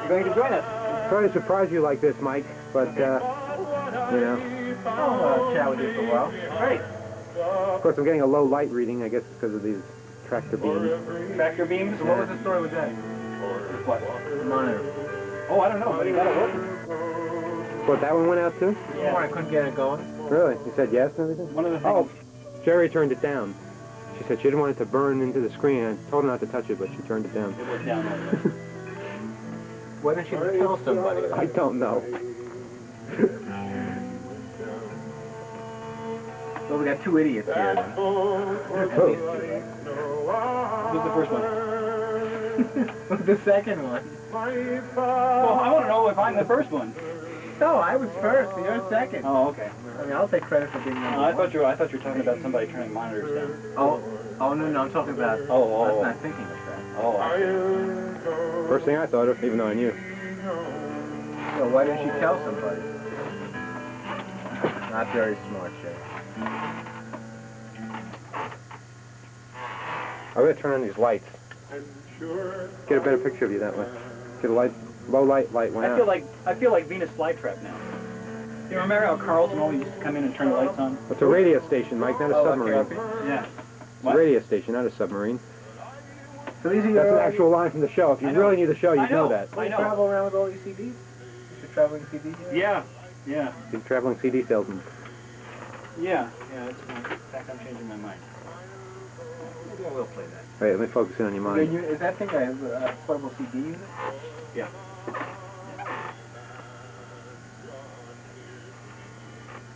you're going to join us. Sorry to surprise you like this, Mike, but, you know. I'll chat with you for a while. Great. Of course, I'm getting a low light reading, I guess, because of these tractor beams. Tractor beams? Yeah. What was the story with that? What? The monitor. Oh, I don't know, but he got it working. What, that one went out too? Yeah. I couldn't get it going. Really? You said yes and everything? One of the things. Oh, Jerry turned it down. She said she didn't want it to burn into the screen. I told her not to touch it, but she turned it down. It went down. Why didn't you tell somebody? I don't know. Well, we got two idiots here then. At least two idiots. Who's the first one? Who's the second one? Well, I want to know if I'm the first one. No, I was first, so you're second. Oh, okay. I mean, I'll take credit for being number one. I thought you were talking about somebody turning monitors down. Oh, no, I'm talking about. I was not thinking of that. Oh, I see. First thing I thought of, even though I knew. Well, why didn't you tell somebody? Not very smart, Jay. I'm going to turn on these lights. Get a better picture of you that way. Get a light, low light went out. I feel like Venus flytrap now. You remember how Carlson always used to come in and turn the lights on? It's a radio station, Mike, not a submarine. Yeah. It's a radio station, not a submarine. So these are That's an actual line from the show. If you really need the show, you know that. I know. Travel around with all these CDs? You're traveling CD here? Yeah. Big traveling CD salesman. Yeah, that's fine. In fact, I'm changing my mind. Maybe I will play that. Wait, let me focus in on your mind. Is that thing a portable CD unit? Yeah.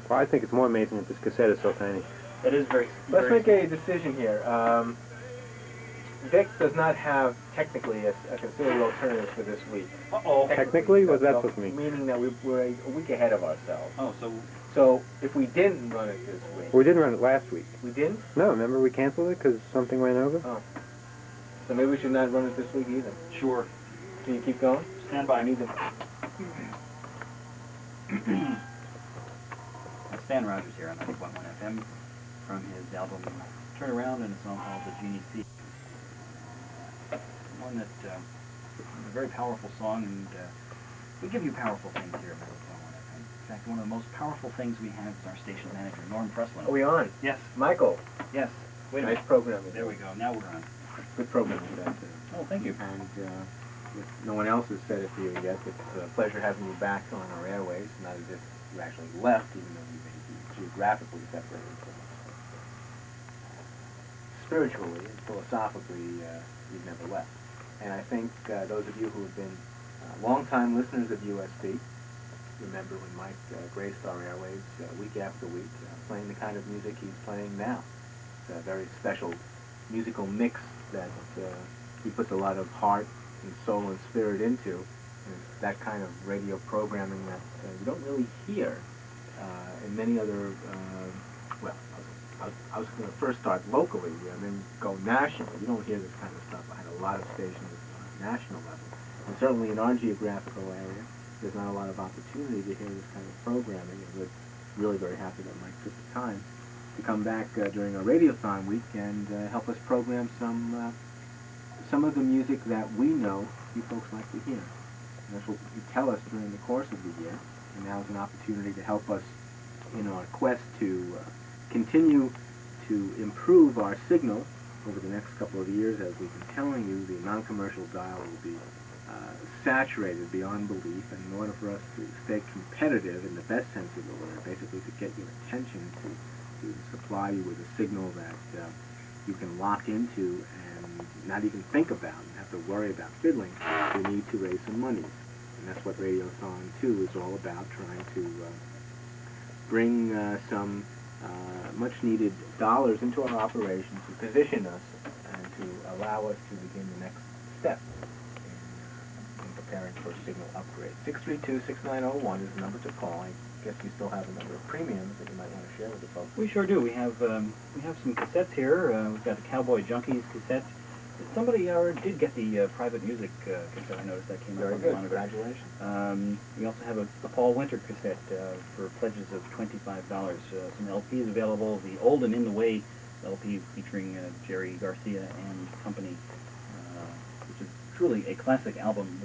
Well, I think it's more amazing that this cassette is so tiny. It is very... Let's make a decision here. Vic does not have, technically, a considerable alternative for this week. Uh-oh. Technically? What's that supposed to mean? Meaning that we're a week ahead of ourselves. Oh, so if we didn't run it this week... We didn't run it last week. We didn't? No, remember we canceled it because something went over? Oh. So maybe we should not run it this week either. Sure. Can you keep going? Stand by. I need to... Stan Rogers here on 91.1 FM from his album Turn Around and a song called The Genie Sea. One that is a very powerful song, and we give you powerful things here at 91.1 FM. In fact, one of the most powerful things we have is our station manager, Norm Prusslin. Are we on? Yes. Michael. Yes. Wait a minute. Nice programming. There we go. Now we're on. Good programming today. Oh, thank you. And if no one else has said it to you yet, it's a pleasure having you back on our airways, not as if you actually left, even though you may be geographically separated from us. Spiritually and philosophically, you've never left. And I think those of you who have been long-time listeners of WUSB remember when Mike graced our airwaves week after week, playing the kind of music he's playing now. It's a very special musical mix that he puts a lot of heart and soul and spirit into. And it's that kind of radio programming that you don't really hear in many other, well, I was going to first start locally and then go national. You don't hear this kind of stuff at a lot of stations on a national level. And certainly in our geographical area, there's not a lot of opportunity to hear this kind of programming. And we're really very happy that Mike took the time to come back during our Radiothon week and help us program some of the music that we know you folks like to hear. And that's what you tell us during the course of the year. And now is an opportunity to help us in our quest to continue to improve our signal over the next couple of years. As we've been telling you, the non-commercial dial will be saturated beyond belief, and in order for us to stay competitive in the best sense of the word, basically to get your attention, to supply you with a signal that you can lock into and not even think about and have to worry about fiddling, we need to raise some money. And that's what Radiothon 2 is all about, trying to bring some much-needed dollars into our operation to position us and to allow us to begin the next step in preparing for signal upgrade. 632-6901 is the number to call. I guess you still have a number of premiums that you might want to share with the folks. We sure do. We have some cassettes here. We've got the Cowboy Junkies cassette. Somebody did get the private music cassette. I noticed that came out. Very good. Congratulations. We also have a Paul Winter cassette for pledges of $25. Some LPs available. The Old and In the Way LP featuring Jerry Garcia and company, which is truly a classic album.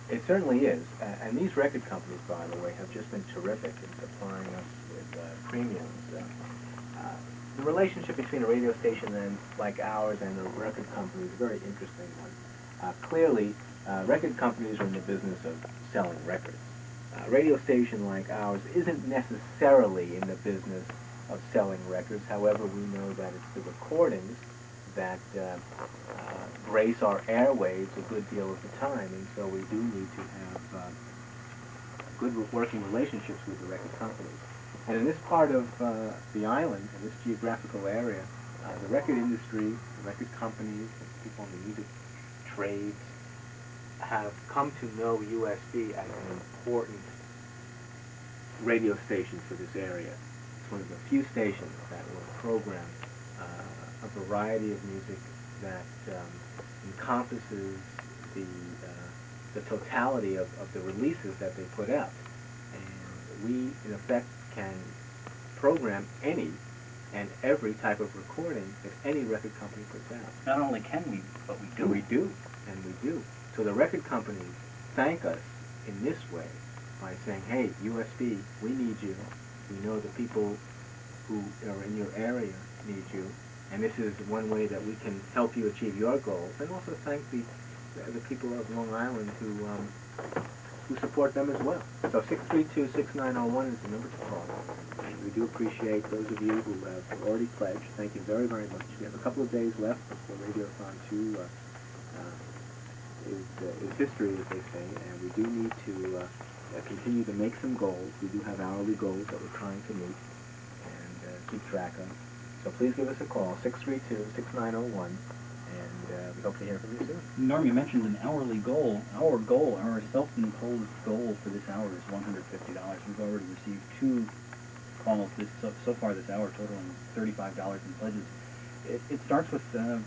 It certainly is. And these record companies, by the way, have just been terrific in supplying us with premiums. The relationship between a radio station like ours and a record company is a very interesting one. Clearly, record companies are in the business of selling records. A radio station like ours isn't necessarily in the business of selling records. However, we know that it's the recordings that grace our airwaves a good deal of the time, and so we do need to have good working relationships with the record companies. And in this part of the island, in this geographical area, the record industry, the record companies, and people in the music trades have come to know USB as an important radio station for this area. It's one of the few stations that will program a variety of music that encompasses the totality of the releases that they put out. And we, in effect, can program any and every type of recording that any record company puts out. Not only can we, but we do. And we do, and we do. So the record companies thank us in this way by saying, hey, USB, we need you. We know the people who are in your area need you, and this is one way that we can help you achieve your goals, and also thank the people of Long Island who support them as well. So 632-6901 is the number to call. And we do appreciate those of you who have already pledged. Thank you very, very much. We have a couple of days left before Radiothon 2 is history, as they say, and we do need to continue to make some goals. We do have hourly goals that we're trying to meet and keep track of. So please give us a call, 632-6901, and we hope to hear from you soon. Norm, you mentioned an hourly goal. Our self-imposed goal for this hour is $150. We've already received 2 calls so far this hour, totaling $35 in pledges. It starts with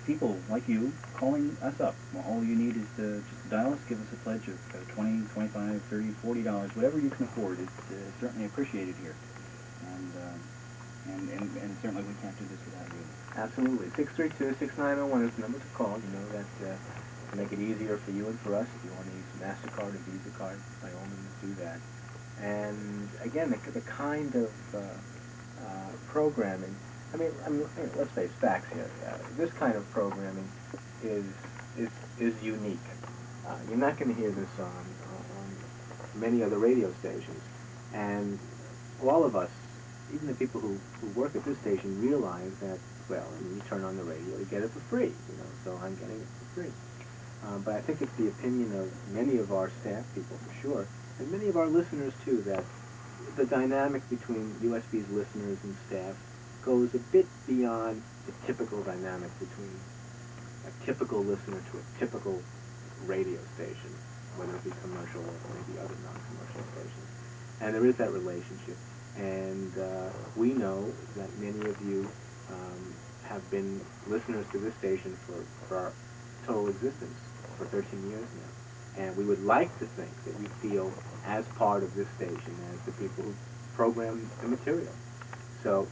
people like you calling us up. Well, all you need is to just dial us, give us a pledge of $20, $25, $30, $40, whatever you can afford. It's certainly appreciated here. And certainly we can't do this without you. Absolutely. 632-6901 is the number to call. You know that to make it easier for you and for us, if you want to use MasterCard or Visa card, by all means do that. And again, the kind of programming, I mean, let's face facts here. This kind of programming is unique. You're not going to hear this on many other radio stations. And all of us, even the people who work at this station, realize that, well, when you turn on the radio, you get it for free, you know, so I'm getting it for free. But I think it's the opinion of many of our staff people, for sure, and many of our listeners, too, that the dynamic between USB's listeners and staff goes a bit beyond the typical dynamic between a typical listener to a typical radio station, whether it be commercial or maybe other non-commercial stations. And there is that relationship. And we know that many of you have been listeners to this station for our total existence for 13 years now. And we would like to think that you feel as part of this station as the people who program the material. So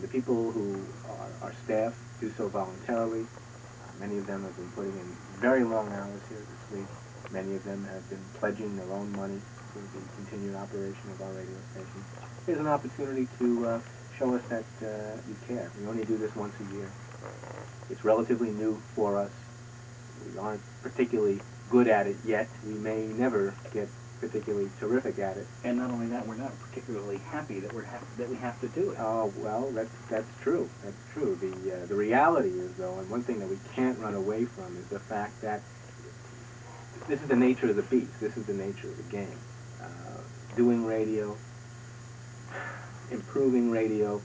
the people who are staff do so voluntarily. Many of them have been putting in very long hours here this week. Many of them have been pledging their own money to the continued operation of our radio station. Here's an opportunity to show us that you care. We only do this once a year. It's relatively new for us. We aren't particularly good at it yet. We may never get particularly terrific at it. And not only that, we're not particularly happy that we have to do it. Oh, well, that's true. That's true. The reality is, though, and one thing that we can't run away from is the fact that this is the nature of the beast. This is the nature of the game. Doing radio, improving radio,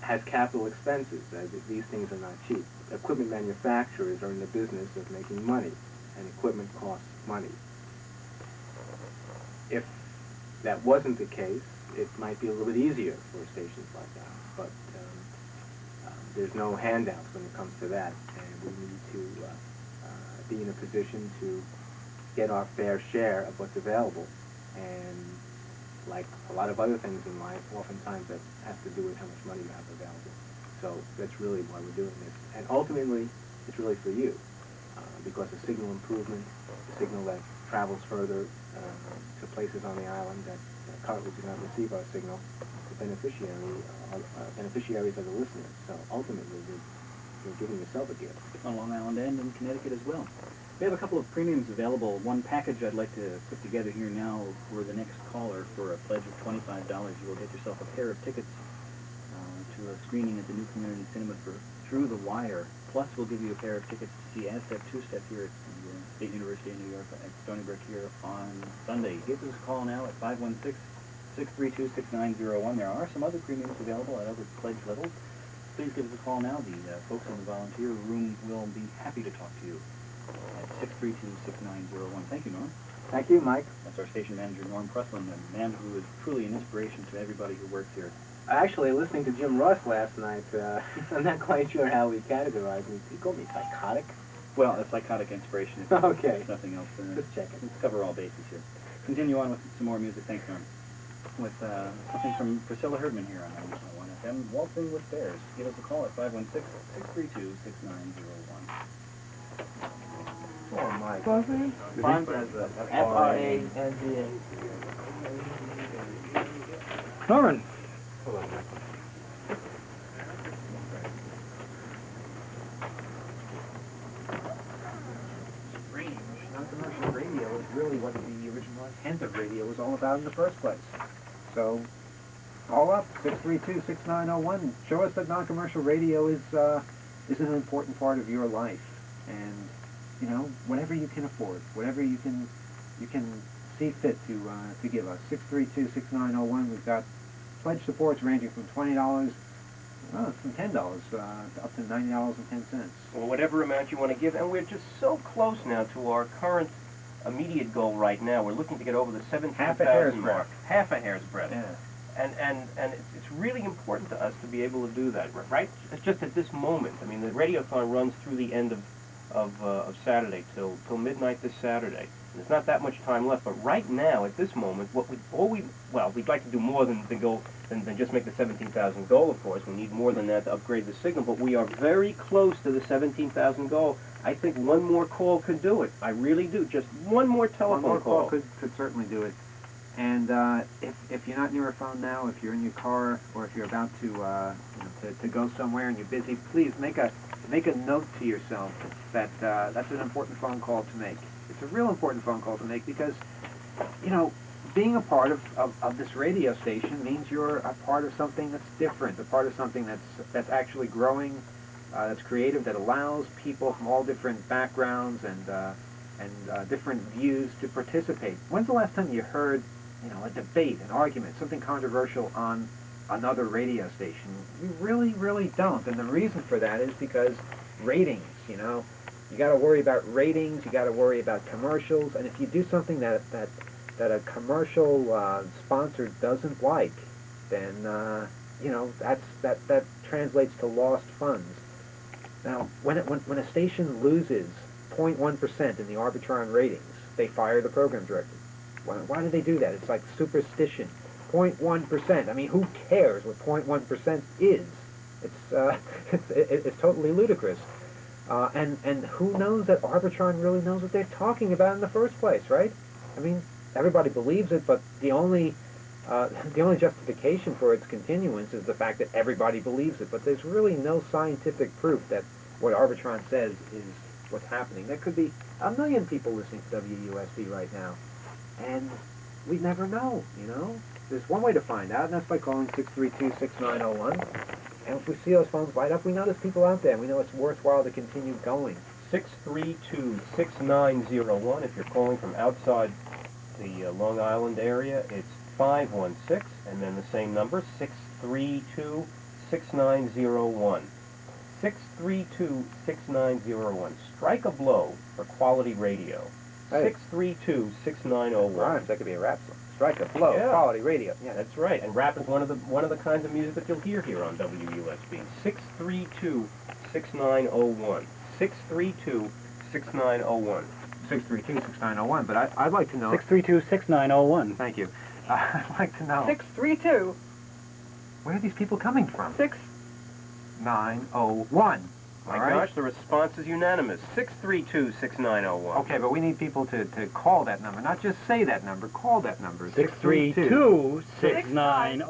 has capital expenses. These things are not cheap. Equipment manufacturers are in the business of making money, and equipment costs money. If that wasn't the case, it might be a little bit easier for stations like ours, but there's no handouts when it comes to that, and we need to be in a position to get our fair share of what's available. And like a lot of other things in life, oftentimes that has to do with how much money you have available. So that's really why we're doing this. And ultimately, it's really for you. because of signal improvement, the signal that travels further to places on the island that currently do not receive our signal, the beneficiaries are the listeners. So ultimately, you're giving yourself a gift. On Long Island and in Connecticut as well. We have a couple of premiums available. One package I'd like to put together here now for the next caller for a pledge of $25. You will get yourself a pair of tickets to a screening at the New Community Cinema for Through the Wire. Plus, we'll give you a pair of tickets to see Aztec Two-Step here at the State University of New York at Stony Brook here on Sunday. Give us a call now at 516-632-6901. There are some other premiums available at other pledge levels. Please give us a call now. The folks in the volunteer room will be happy to talk to you at 632-6901. Thank you, Norm. Thank you, Mike. That's our station manager, Norm Prusslin, a man who is truly an inspiration to everybody who works here. Actually, listening to Jim Ross last night, I'm not quite sure how he categorized me. He called me psychotic. Well, a psychotic inspiration. Okay. Nothing else. Just checking. Let's cover all bases here. Continue on with some more music. Thanks, Norm. With something from Priscilla Herdman here on 91 FM, Waltzing with Bears. Give us a call at 516-632-6901. Oh, Mike. F-R-A-N-D-A. Norman. Hello, Mike. Strange. Non-commercial radio is really what the original intent of radio was all about in the first place. So, call up, 632-6901. Show us that non-commercial radio is an important part of your life. And, you know, whatever you can afford, whatever you can see fit to give us. 632-6901. We've got pledge supports ranging from $20, from $10 up to $90.10. Or whatever amount you want to give. And we're just so close now to our current immediate goal right now. We're looking to get over the 17,000 mark. Half a hair's breadth. Yeah. And it's really important to us to be able to do that, right? It's just at this moment. I mean, the Radiothon runs through the end of Saturday till midnight this Saturday. And there's not that much time left, but right now, at this moment, we'd like to do more than just make the 17,000 goal, of course. We need more than that to upgrade the signal, but we are very close to the 17,000 goal. I think one more call could do it. I really do. Just one more telephone One more call. could certainly do it. And if you're not near a phone now, if you're in your car, or if you're about to go somewhere and you're busy, please make a note to yourself that that's an important phone call to make. It's a real important phone call to make because, you know, being a part of this radio station means you're a part of something that's different, a part of something that's actually growing, that's creative, that allows people from all different backgrounds and different views to participate. When's the last time you heard, you know, a debate, an argument, something controversial on another radio station? You really, really don't. And the reason for that is because ratings, you know. You got to worry about ratings, you got to worry about commercials, and if you do something that a commercial sponsor doesn't like, then you know, that translates to lost funds. Now, when a station loses 0.1% in the Arbitron ratings, they fire the program director. Why do they do that? It's like superstition. 0.1%. I mean, who cares what 0.1% is? It's totally ludicrous. And who knows that Arbitron really knows what they're talking about in the first place, right? I mean, everybody believes it, but the only justification for its continuance is the fact that everybody believes it. But there's really no scientific proof that what Arbitron says is what's happening. There could be a million people listening to WUSB right now, and we'd never know, you know? There's one way to find out, and that's by calling 632-6901. And if we see those phones light up, we know there's people out there. We know it's worthwhile to continue going. 632-6901. If you're calling from outside the Long Island area, it's 516, and then the same number, 632-6901. 632-6901. Strike a blow for quality radio. Hey. 632-6901. Rhymes. That could be a rap song. Strike a blow. Yeah. Quality radio. Yeah. That's right, and rap is one of the kinds of music that you'll hear here on WUSB. 632-6901. 632-6901. 632-6901, but I'd like to know... 632-6901. Thank you. I'd like to know... 632. Where are these people coming from? 6. 901. My All right. gosh, the response is unanimous. 632-6901. Okay, but we need people to call that number, not just say that number. Call that number. 632-6901.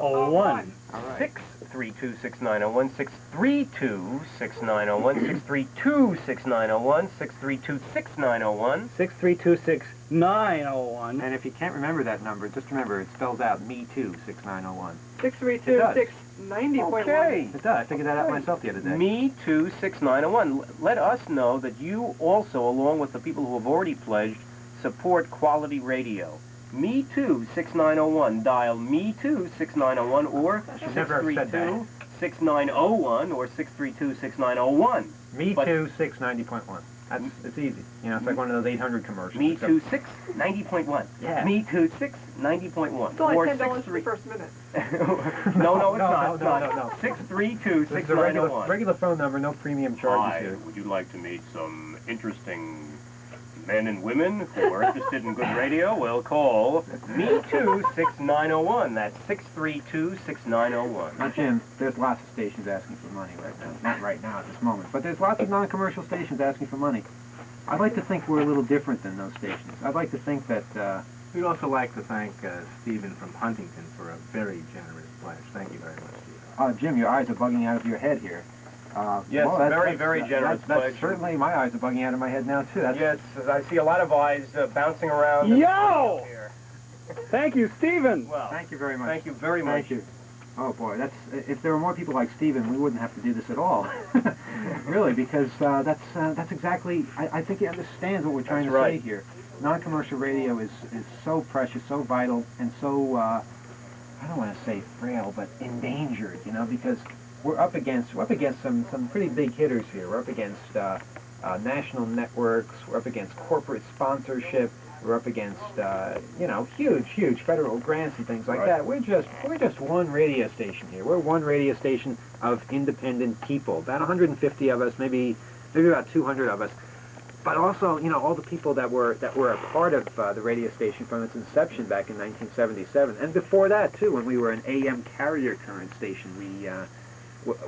All right. 632-6901, 632-6901, 632-6901, 632-6901. 632-6901. And if you can't remember that number, just remember it spells out Me Too 6901. 632-690.1. Okay. It does. I figured that out myself the other day. Me Too 6901. Let us know that you also, along with the people who have already pledged, support quality radio. Me Too 6901. Dial Me Too 6901 or should never have said that. 632-6901 or 632-6901. Me But- Too 690.1. It's easy. You know, it's like one of those 800 commercials. Me except- Too 690.1. Yeah. Me Too 690.1. It's only Or $10 for the first minute. No, it's not. No. 632-6901. This is a regular phone number, no premium charges here. Would you like to meet some interesting men and women who are interested in good radio? Well, call Me Too 6901. That's 632-6901. Now, Jim, there's lots of stations asking for money right now. Not right now at this moment, but there's lots of non-commercial stations asking for money. I'd like to think we're a little different than those stations. I'd like to think that... We'd also like to thank Stephen from Huntington for a very generous pledge. Thank you very much, Stephen. Jim, your eyes are bugging out of your head here. Yes, well, very generous pledge. Certainly, my eyes are bugging out of my head now, too. Yes, I see a lot of eyes bouncing around. Yo! Here. Thank you, Stephen. Well, Thank you very much. thank you very much. Thank you. Oh, boy, if there were more people like Stephen, we wouldn't have to do this at all. Really, because that's exactly... I think he understands what we're trying That's to right. say here. Non-commercial radio is so precious, so vital, and so, I don't want to say frail, but endangered, you know, because we're up against some pretty big hitters here. We're up against national networks. We're up against corporate sponsorship. We're up against huge federal grants and things like that. We're just one radio station here. We're one radio station of independent people. About 150 of us, maybe about 200 of us. But also, you know, all the people that were a part of the radio station from its inception back in 1977, and before that too, when we were an AM carrier current station.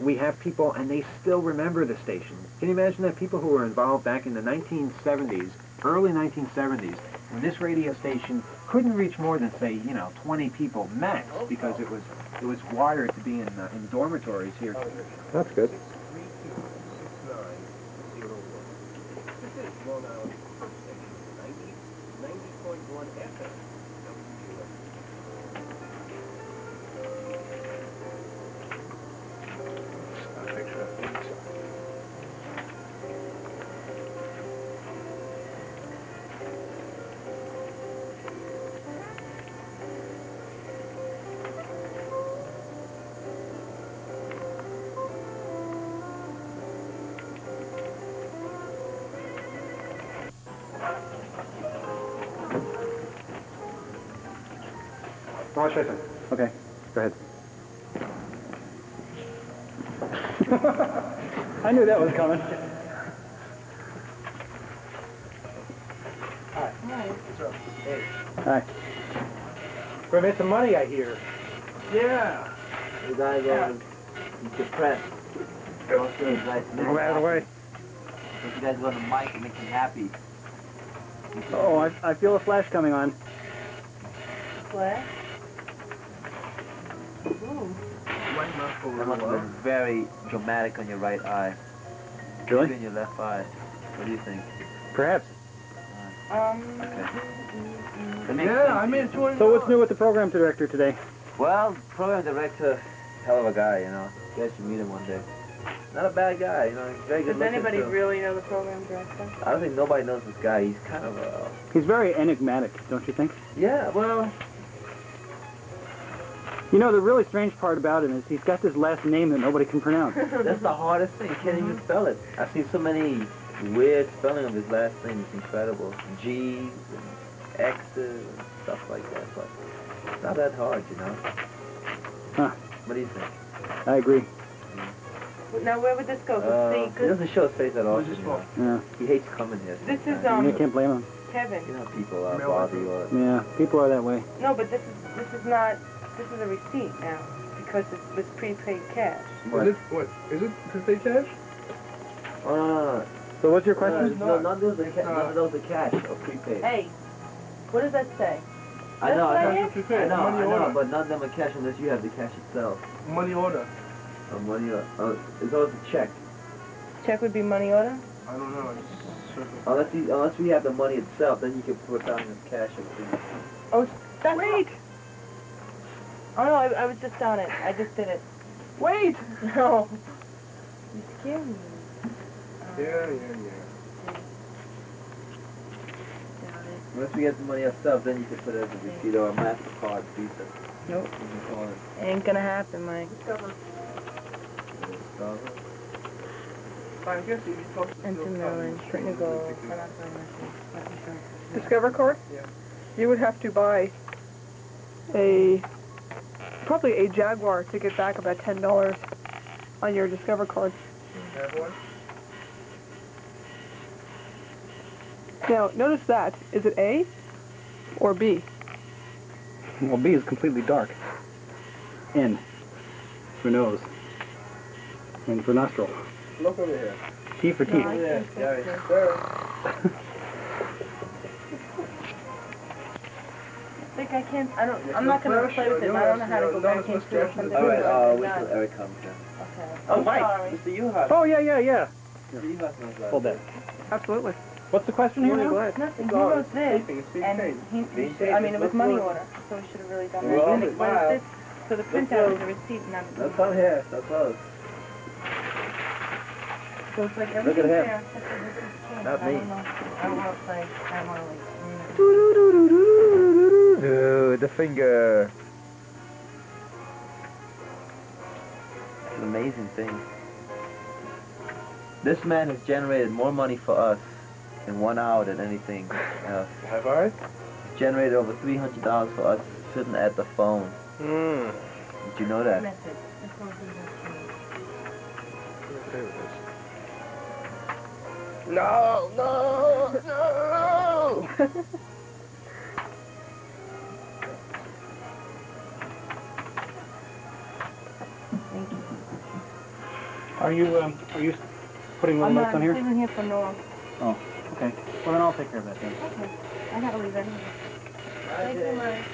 We have people, and they still remember the station. Can you imagine that people who were involved back in the 1970s, early 1970s, when this radio station couldn't reach more than, say, 20 people max, because it was wired to be in dormitories here. That's good. I want to show you something. Okay, go ahead. I knew that was coming. Hi. We made some money, I hear. Yeah. You guys are depressed. Also, it's nice to meet Move out of the way. If you guys go on the mic, it makes me happy. Oh, I feel a flash coming on. Flash? That must have been very dramatic on your right eye. Really? Maybe on your left eye. What do you think? Perhaps. Okay. That makes Yeah, sense. I made 20. So what's new with the program director today? Well, program director, hell of a guy, you know. You guys should meet him one day. Not a bad guy, you know. He's very good Does looking, anybody too. really know the program director? I don't think nobody knows this guy. He's kind of a... He's very enigmatic, don't you think? Yeah, well... You know, the really strange part about him is he's got this last name that nobody can pronounce. That's the hardest thing. You can't even spell it. I've seen so many weird spelling of his last name. It's incredible. G's and X's and stuff like that. But it's not that hard, you know. Huh. What do you think? I agree. Now, where would this go? He doesn't show his face at all. You know. Yeah. He hates coming here. This is, You can't blame him. Kevin. You know how people are, Bobby, or... Yeah, people are that way. No, but this is not, this is a receipt now, because it was prepaid cash. What? Is it prepaid cash? Oh, no. So what's your question? No, none of those are cash or prepaid. Hey, what does that say? I know, That's I know, but none of them are cash unless you have the cash itself. Money order. Money order. It's always a check. Check would be money order? I don't know. Unless we have the money itself, then you can put down the cash or prepaid. Oh, that's wait! Oh no, I was just on it. I just did it. Wait! No. You scared me. Yeah. Once we get the money ourselves, then you can put it as a receipt or a MasterCard Visa. Nope. You can call it. Ain't gonna happen, Mike. Enter Maryland, Trenton Gold. Discover card? Yeah. You would have to buy probably a Jaguar to get back about $10 on your Discover card. Have one? Now, notice that. Is it A or B? Well, B is completely dark. N for nose. And for nostril. Look over here. T for teeth. Yeah, sir. I can't, I'm not gonna play with it. I don't know how to go back into it. Alright, wait till Eric comes in. Okay. Oh, Mike, Sorry. Mr. Yuhas. Oh, yeah. Mr. Yuhas knows that. Hold that. Absolutely. What's the question here Really now? glad. Nothing. He wrote this, and he should, I mean, it was money order, so he should have really done that. Well, And it was this, so the printout is a receipt, not a That's all here. That's all. So it's like Look at everything's him. there. except for this is changed. Not I me. don't know. I don't want to play. I want to like. The finger. It's an amazing thing. This man has generated more money for us in 1 hour than anything else. Have I? He's generated over $300 for us sitting at the phone. Did you know that? Message. That's what we just No! Thank you. Are you putting little notes on I'm here? leaving here for Norm. Oh, okay. Well, then I'll take care of that then. Okay. I gotta leave anyway. Thank you, Mike.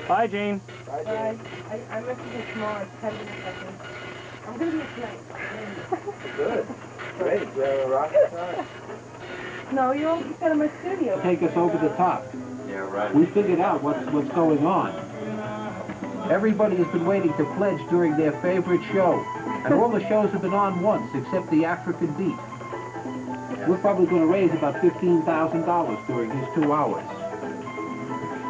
Bye, Jane. Bye. I messaged you tomorrow at 10 minutes, I think. I'm gonna be here tonight. Good. Great. We have a rocket time. No, you always got in my studio. Take us over the top. Yeah, right. We figured out what's going on. Everybody has been waiting to pledge during their favorite show. And all the shows have been on once, except the African Beat. We're probably going to raise about $15,000 during his 2 hours.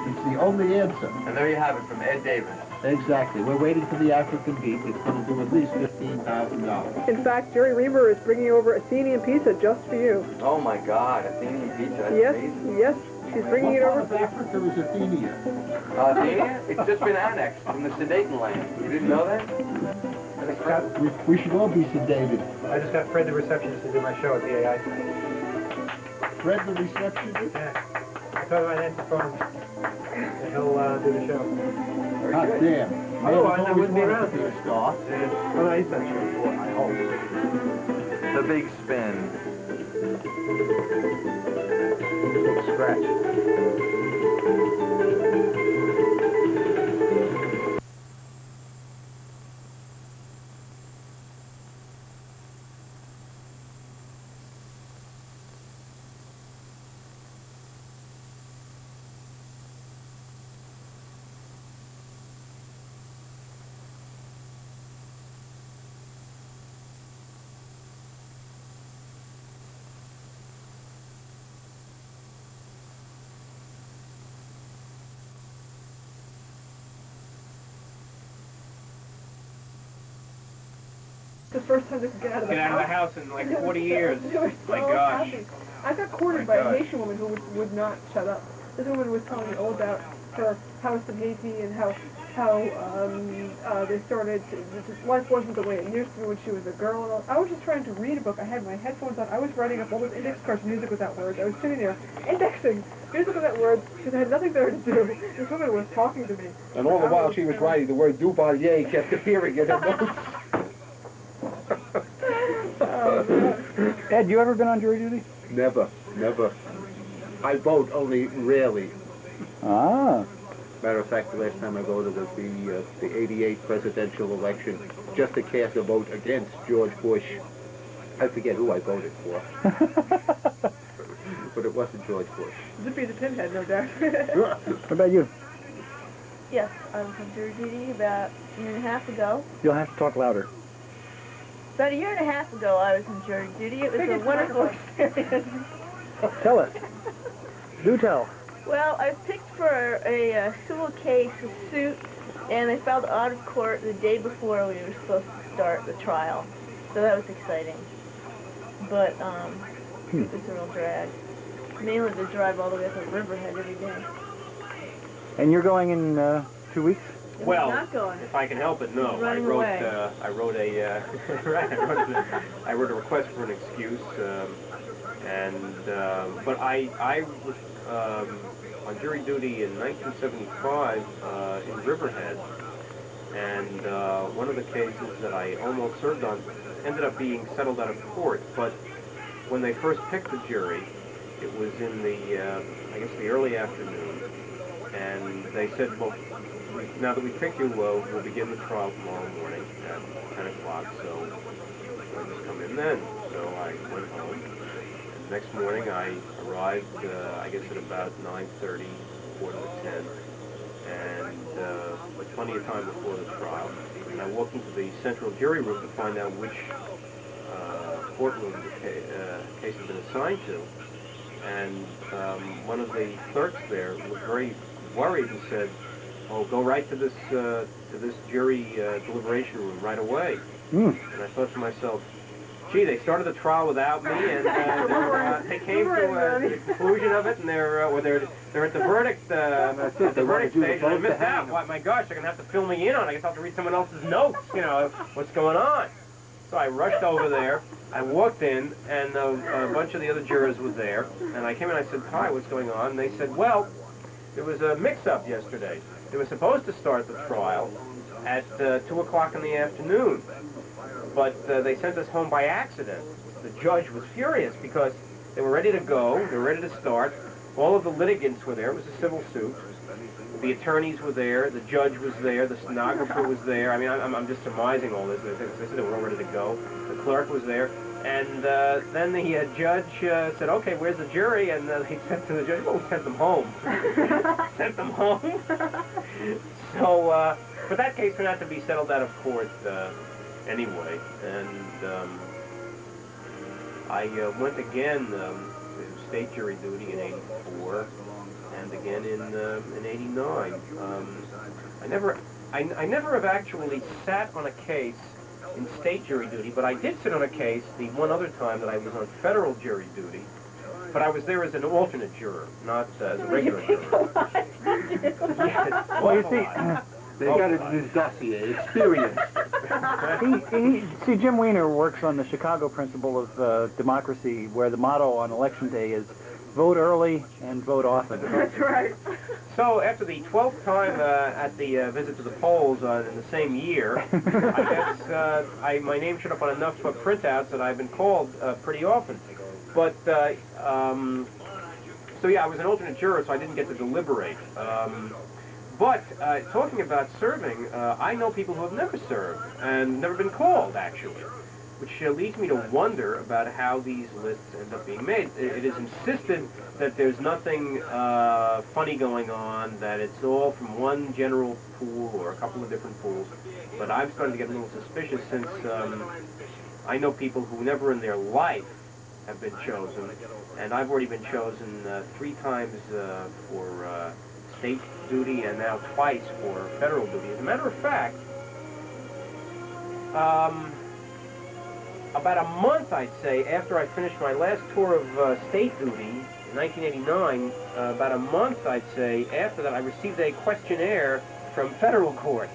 It's the only answer. And there you have it from Ed Davis. Exactly. We're waiting for the African Beat. It's going to do at least $15,000. In fact, Jerry Reaver is bringing over Athenian pizza just for you. Oh my God, Athenian pizza. That's Yes, amazing. yes. She's bringing it over What for part you. of Africa is Athenia? Athenia? It's just been annexed from the Sudetan land. You didn't know that? We should all be sedated. I just got Fred the receptionist to do my show at the AI tonight. Fred the receptionist? Yeah. I told him I'd answer the phone. And he'll do the show. Hot damn. Otherwise, I wouldn't be around. To be a star. Well, no, he's done a show before, I hope. The Big Spin. Scratch. The first time they could get out of the Get house. out of the house in like 40 years. They were My so gosh. happy. I got cornered by a Haitian woman who would not shut up. This woman was telling me all about her house in Haiti and how they started, life wasn't the way it used to be when she was a girl. And all. I was just trying to read a book. I had my headphones on. I was writing up all those index cards, music without words. I was sitting there indexing music without words because I had nothing there to do. This woman was talking to me. And all the while she was writing, the word Duvalier kept appearing in her notes. Oh, man. Ed, you ever been on jury duty? Never, never. I vote only rarely. Ah. Matter of fact, the last time I voted was the '88 presidential election, just to cast a vote against George Bush. I forget who I voted for. But it wasn't George Bush. Zippy the Pinhead, no doubt. What about you? Yes, I was on jury duty about a year and a half ago. You'll have to talk louder. About a year and a half ago, I was on jury duty. It was a wonderful experience. Tell us. Do tell. Well, I was picked for a civil case, a suit, and they filed out of court the day before we were supposed to start the trial. So that was exciting. But it was a real drag. Mainly to drive all the way up to Riverhead every day. And you're going in 2 weeks? Well, not going. if I can help it, no. He's I running wrote away. I wrote a I wrote a request for an excuse, but I was on jury duty in 1975 in Riverhead, and one of the cases that I almost served on ended up being settled out of court. But when they first picked the jury, it was in the I guess the early afternoon, and they said, well, now that we picked you, we'll begin the trial tomorrow morning at 10 o'clock, so just come in then. So I went home, and the next morning I arrived, I guess at about 9:30, quarter to 10, and with plenty of time before the trial. And I walked into the central jury room to find out which courtroom the case had been assigned to, and one of the clerks there was very worried and said, "Oh, go right to this jury deliberation room right away." And I thought to myself, "Gee, they started the trial without me, and they came to the conclusion of it, and they're at the verdict stage, and I missed out. Why, my gosh, they're gonna have to fill me in on it. I guess I'll have to read someone else's notes. You know what's going on." So I rushed over there. I walked in, and a bunch of the other jurors were there, and I came in. and I said, "Hi, what's going on?" And they said, "Well, there was a mix-up yesterday. They were supposed to start the trial at 2 o'clock in the afternoon, but they sent us home by accident." The judge was furious because they were ready to go, they were ready to start. All of the litigants were there. It was a civil suit. The attorneys were there, the judge was there, the stenographer was there. I mean, I'm just surmising all this. They said they were all ready to go. The clerk was there. And then the judge said, "Okay, where's the jury?" And he said to the judge, "Oh, we sent them home." Sent them home. So, but that case turned out to be settled out of court anyway. And I went again to state jury duty in '84, and again in '89. I never have actually sat on a case in state jury duty, but I did sit on a case the one other time that I was on federal jury duty, but I was there as an alternate juror, not as a regular juror. Yes, Well, you see, They got a dossier, experience. see, Jim Wiener works on the Chicago principle of democracy, where the motto on election day is vote early and vote often. That's right. So after the 12th time at the visit to the polls in the same year, I guess my name showed up on enough printouts that I've been called pretty often. But, so yeah, I was an alternate juror, so I didn't get to deliberate. But talking about serving, I know people who have never served and never been called, actually, which leads me to wonder about how these lists end up being made. It is insisted that there's nothing funny going on, that it's all from one general pool or a couple of different pools. But I'm starting to get a little suspicious since I know people who never in their life have been chosen, and I've already been chosen 3 times for state duty and now twice for federal duty. As a matter of fact, about a month, I'd say, after I finished my last tour of state duty in 1989, about a month, I'd say, after that, I received a questionnaire from federal court.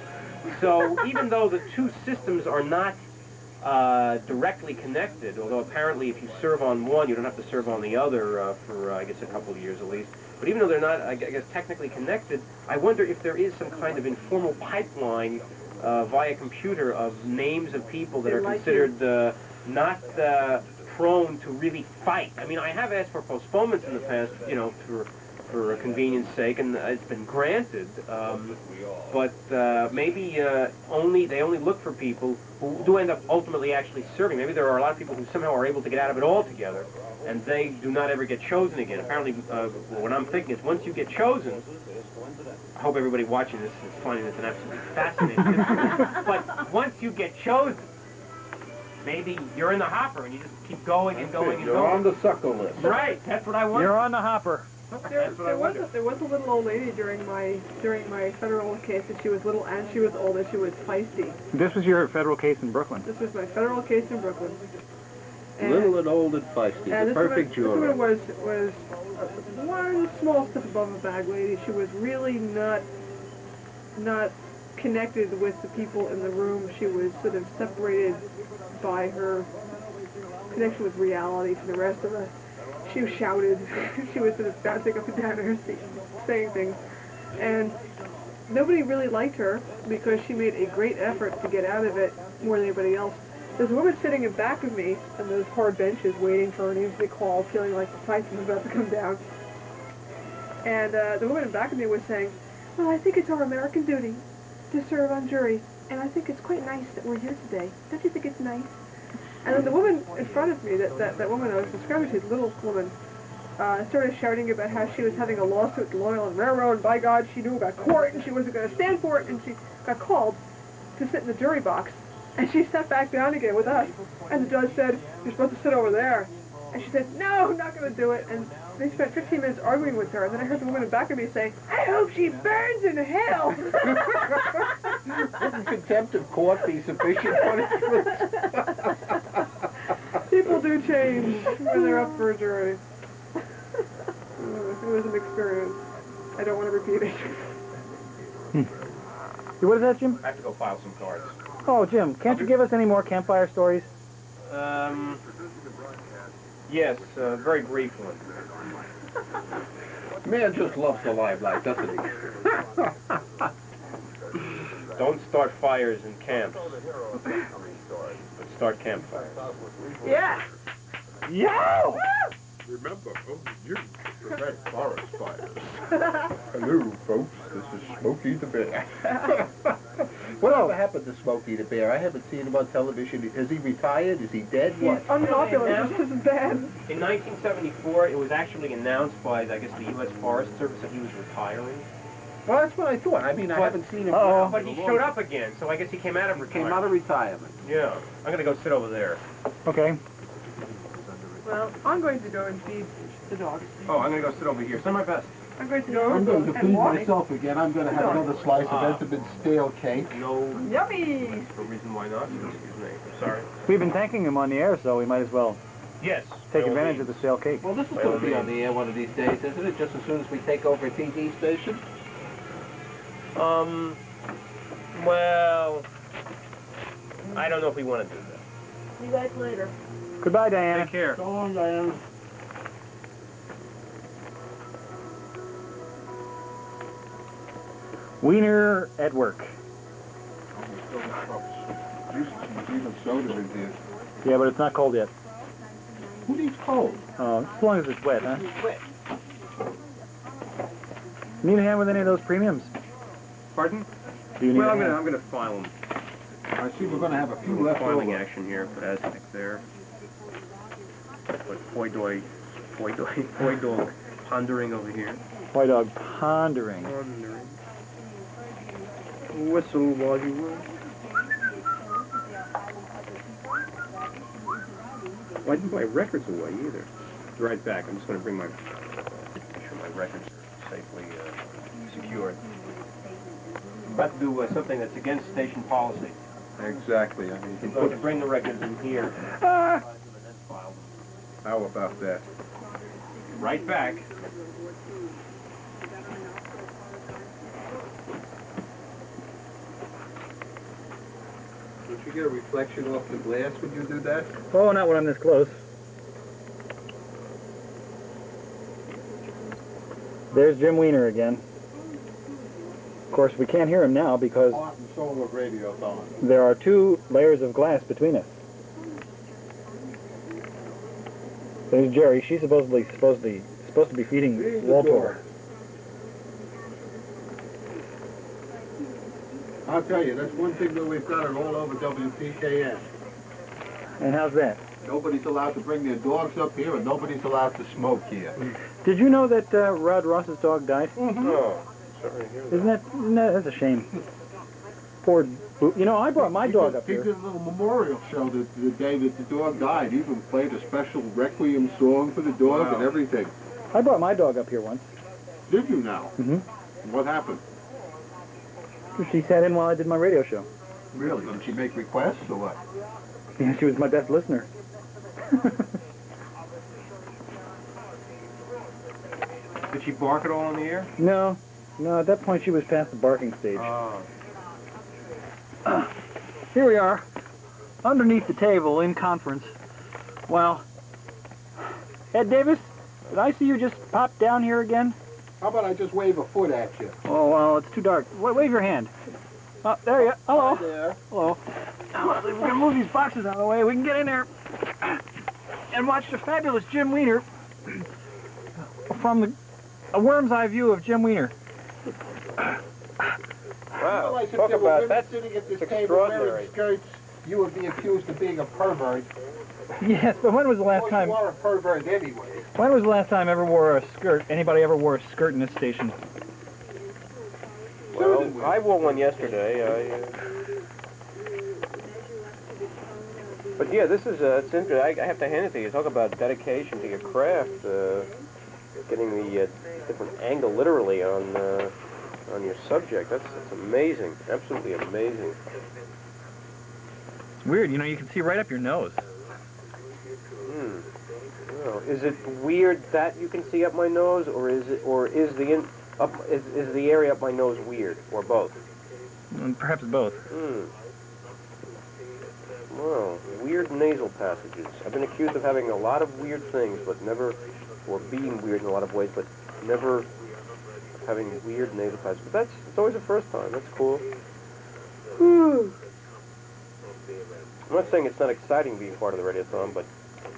So even though the two systems are not directly connected, although apparently if you serve on one, you don't have to serve on the other for, I guess, a couple of years at least. But even though they're not, I guess, technically connected, I wonder if there is some kind of informal pipeline via computer of names of people that are considered not prone to really fight. I mean, I have asked for postponements in the past, you know, for convenience sake, and it's been granted. But maybe they only look for people who do end up ultimately actually serving. Maybe there are a lot of people who somehow are able to get out of it altogether, and they do not ever get chosen again. Apparently, what I'm thinking is once you get chosen, I hope everybody watching this is finding this an absolutely fascinating history. But once you get chosen, maybe you're in the hopper and you just keep going and going and You're going. on the sucker list. Right, that's what I want. You're on the hopper. There was a little old lady during my federal case, and she was little and she was old and she was feisty. This was your federal case in Brooklyn. This was my federal case in Brooklyn. Little and old and feisty. The perfect juror. This woman was one small step above a bag lady. She was really not connected with the people in the room. She was sort of separated by her connection with reality from the rest of us. She shouted. She was sort of bouncing up and down in her seat, saying things. And nobody really liked her because she made a great effort to get out of it more than anybody else. There's a woman sitting in back of me on those hard benches waiting for her name to be called, feeling like the fight was about to come down. And the woman in back of me was saying, well, I think it's our American duty to serve on juries, and I think it's quite nice that we're here today. Don't you think it's nice? And then the woman in front of me, that woman I was describing to, the little woman, started shouting about how she was having a lawsuit with the Loyal and Railroad, and by God, she knew about court, and she wasn't going to stand for it, and she got called to sit in the jury box. And she sat back down again with us. And the judge said, you're supposed to sit over there. And she said, no, I'm not going to do it. And they spent 15 minutes arguing with her. And then I heard the woman in back of me say, I hope she burns in hell. Wouldn't contempt of court be sufficient punishment? People do change when they're up for a jury. It was an experience. I don't want to repeat it. What is that, Jim? I have to go file some cards. Oh, Jim, can't you give us any more campfire stories? Yes, very brief one. Man just loves the limelight, doesn't he? Don't start fires in camps, but start campfires. Yeah. Yo! Remember, you prevent forest fires. Hello, folks. This is Smokey the Bear. Whatever happened to Smokey the Bear? I haven't seen him on television. Is he retired? Is he dead? He's What? unpopular. This is bad. In 1974, it was actually announced by, I guess, the U.S. Forest Service that he was retiring. Well, that's what I thought. I mean, I haven't seen him. But he showed up again, so I guess he came out of retirement. Came out of retirement. Yeah. I'm going to go sit over there. Okay. Well, I'm going to go and feed the dogs. Oh, I'm going to go sit over here. Send my best. I'm going to go I'm going to and feed walk. myself again. I'm going to have another slice of Entenmann's stale cake. No Yummy! reason why not. Excuse me. I'm sorry. We've been thanking him on the air, so we might as well Yes. take advantage of the stale cake. Well, this is going to be on the air one of these days, isn't it? Just as soon as we take over a TV station? Well, I don't know if we want to do that. See you guys later. Goodbye, Diana. Take care. So long, Diana. Wiener at work. Even soda in here. Yeah, but it's not cold yet. Who needs cold? As long as it's wet, huh? Need a hand with any of those premiums? Pardon? Do you need Well, a I'm hand? going to file them. I see we're going to have a few left Filing over. action here for Aztec there. But Foy dog pondering over here. White dog pondering. Pondering. Whistle while you will. Well, I didn't put my records away either. Be right back. I'm just going to bring make sure my records are safely secured. I'm about to do something that's against station policy. Exactly. I mean, I'm going to bring the records in here. How about that? Right back. Don't you get a reflection off the glass when you do that? Oh, not when I'm this close. There's Jim Wiener again. Of course, we can't hear him now because Heart and soul of Radiothon. there are 2 layers of glass between us. There's Jerry. She's supposedly supposed to be feeding Walpole. I'll tell you, that's one thing that we've got it all over WPKN. And how's that? Nobody's allowed to bring their dogs up here, and nobody's allowed to smoke here. Did you know that Rod Ross's dog died? Oh, sorry to hear that. Isn't that that's a shame? Poor Boo. You know, I brought my dog up He here. did a little memorial show the day that the dog died. He even played a special requiem song for the dog and everything. I brought my dog up here once. Did you now? Mm-hmm. What happened? She sat in while I did my radio show. Really? Did she make requests or what? Yeah, she was my best listener. Did she bark at all on the air? No, at that point she was past the barking stage. Here we are, underneath the table in conference. Well, Ed Davis, did I see you just pop down here again? How about I just wave a foot at you? Oh, well, it's too dark. Wave your hand. Oh, there you are. Hello. Hi there. Hello. Now, if we can move these boxes out of the way, we can get in there and watch the fabulous Jim Wiener from a worm's eye view of Jim Wiener. Wow, Well, talk about that. Sitting at this table extraordinary. wearing skirts, you would be accused of being a pervert. Yes, but when was the last time? You are a pervert anyway. When was the last time anybody ever wore a skirt in this station? Well, I wore one yesterday. But yeah, this is it's interesting. I have to hand it to you. Talk about dedication to your craft, getting the different angle literally on your subject. That's amazing, absolutely amazing. It's weird, you know, you can see right up your nose. Well, is it weird that you can see up my nose, or is the area up my nose weird, or both? Perhaps both. Well, weird nasal passages. I've been accused of having a lot of weird things, but never, or being weird in a lot of ways, but never having weird nasal passages. But it's always the first time. That's cool. I'm not saying it's not exciting being part of the Radiothon, but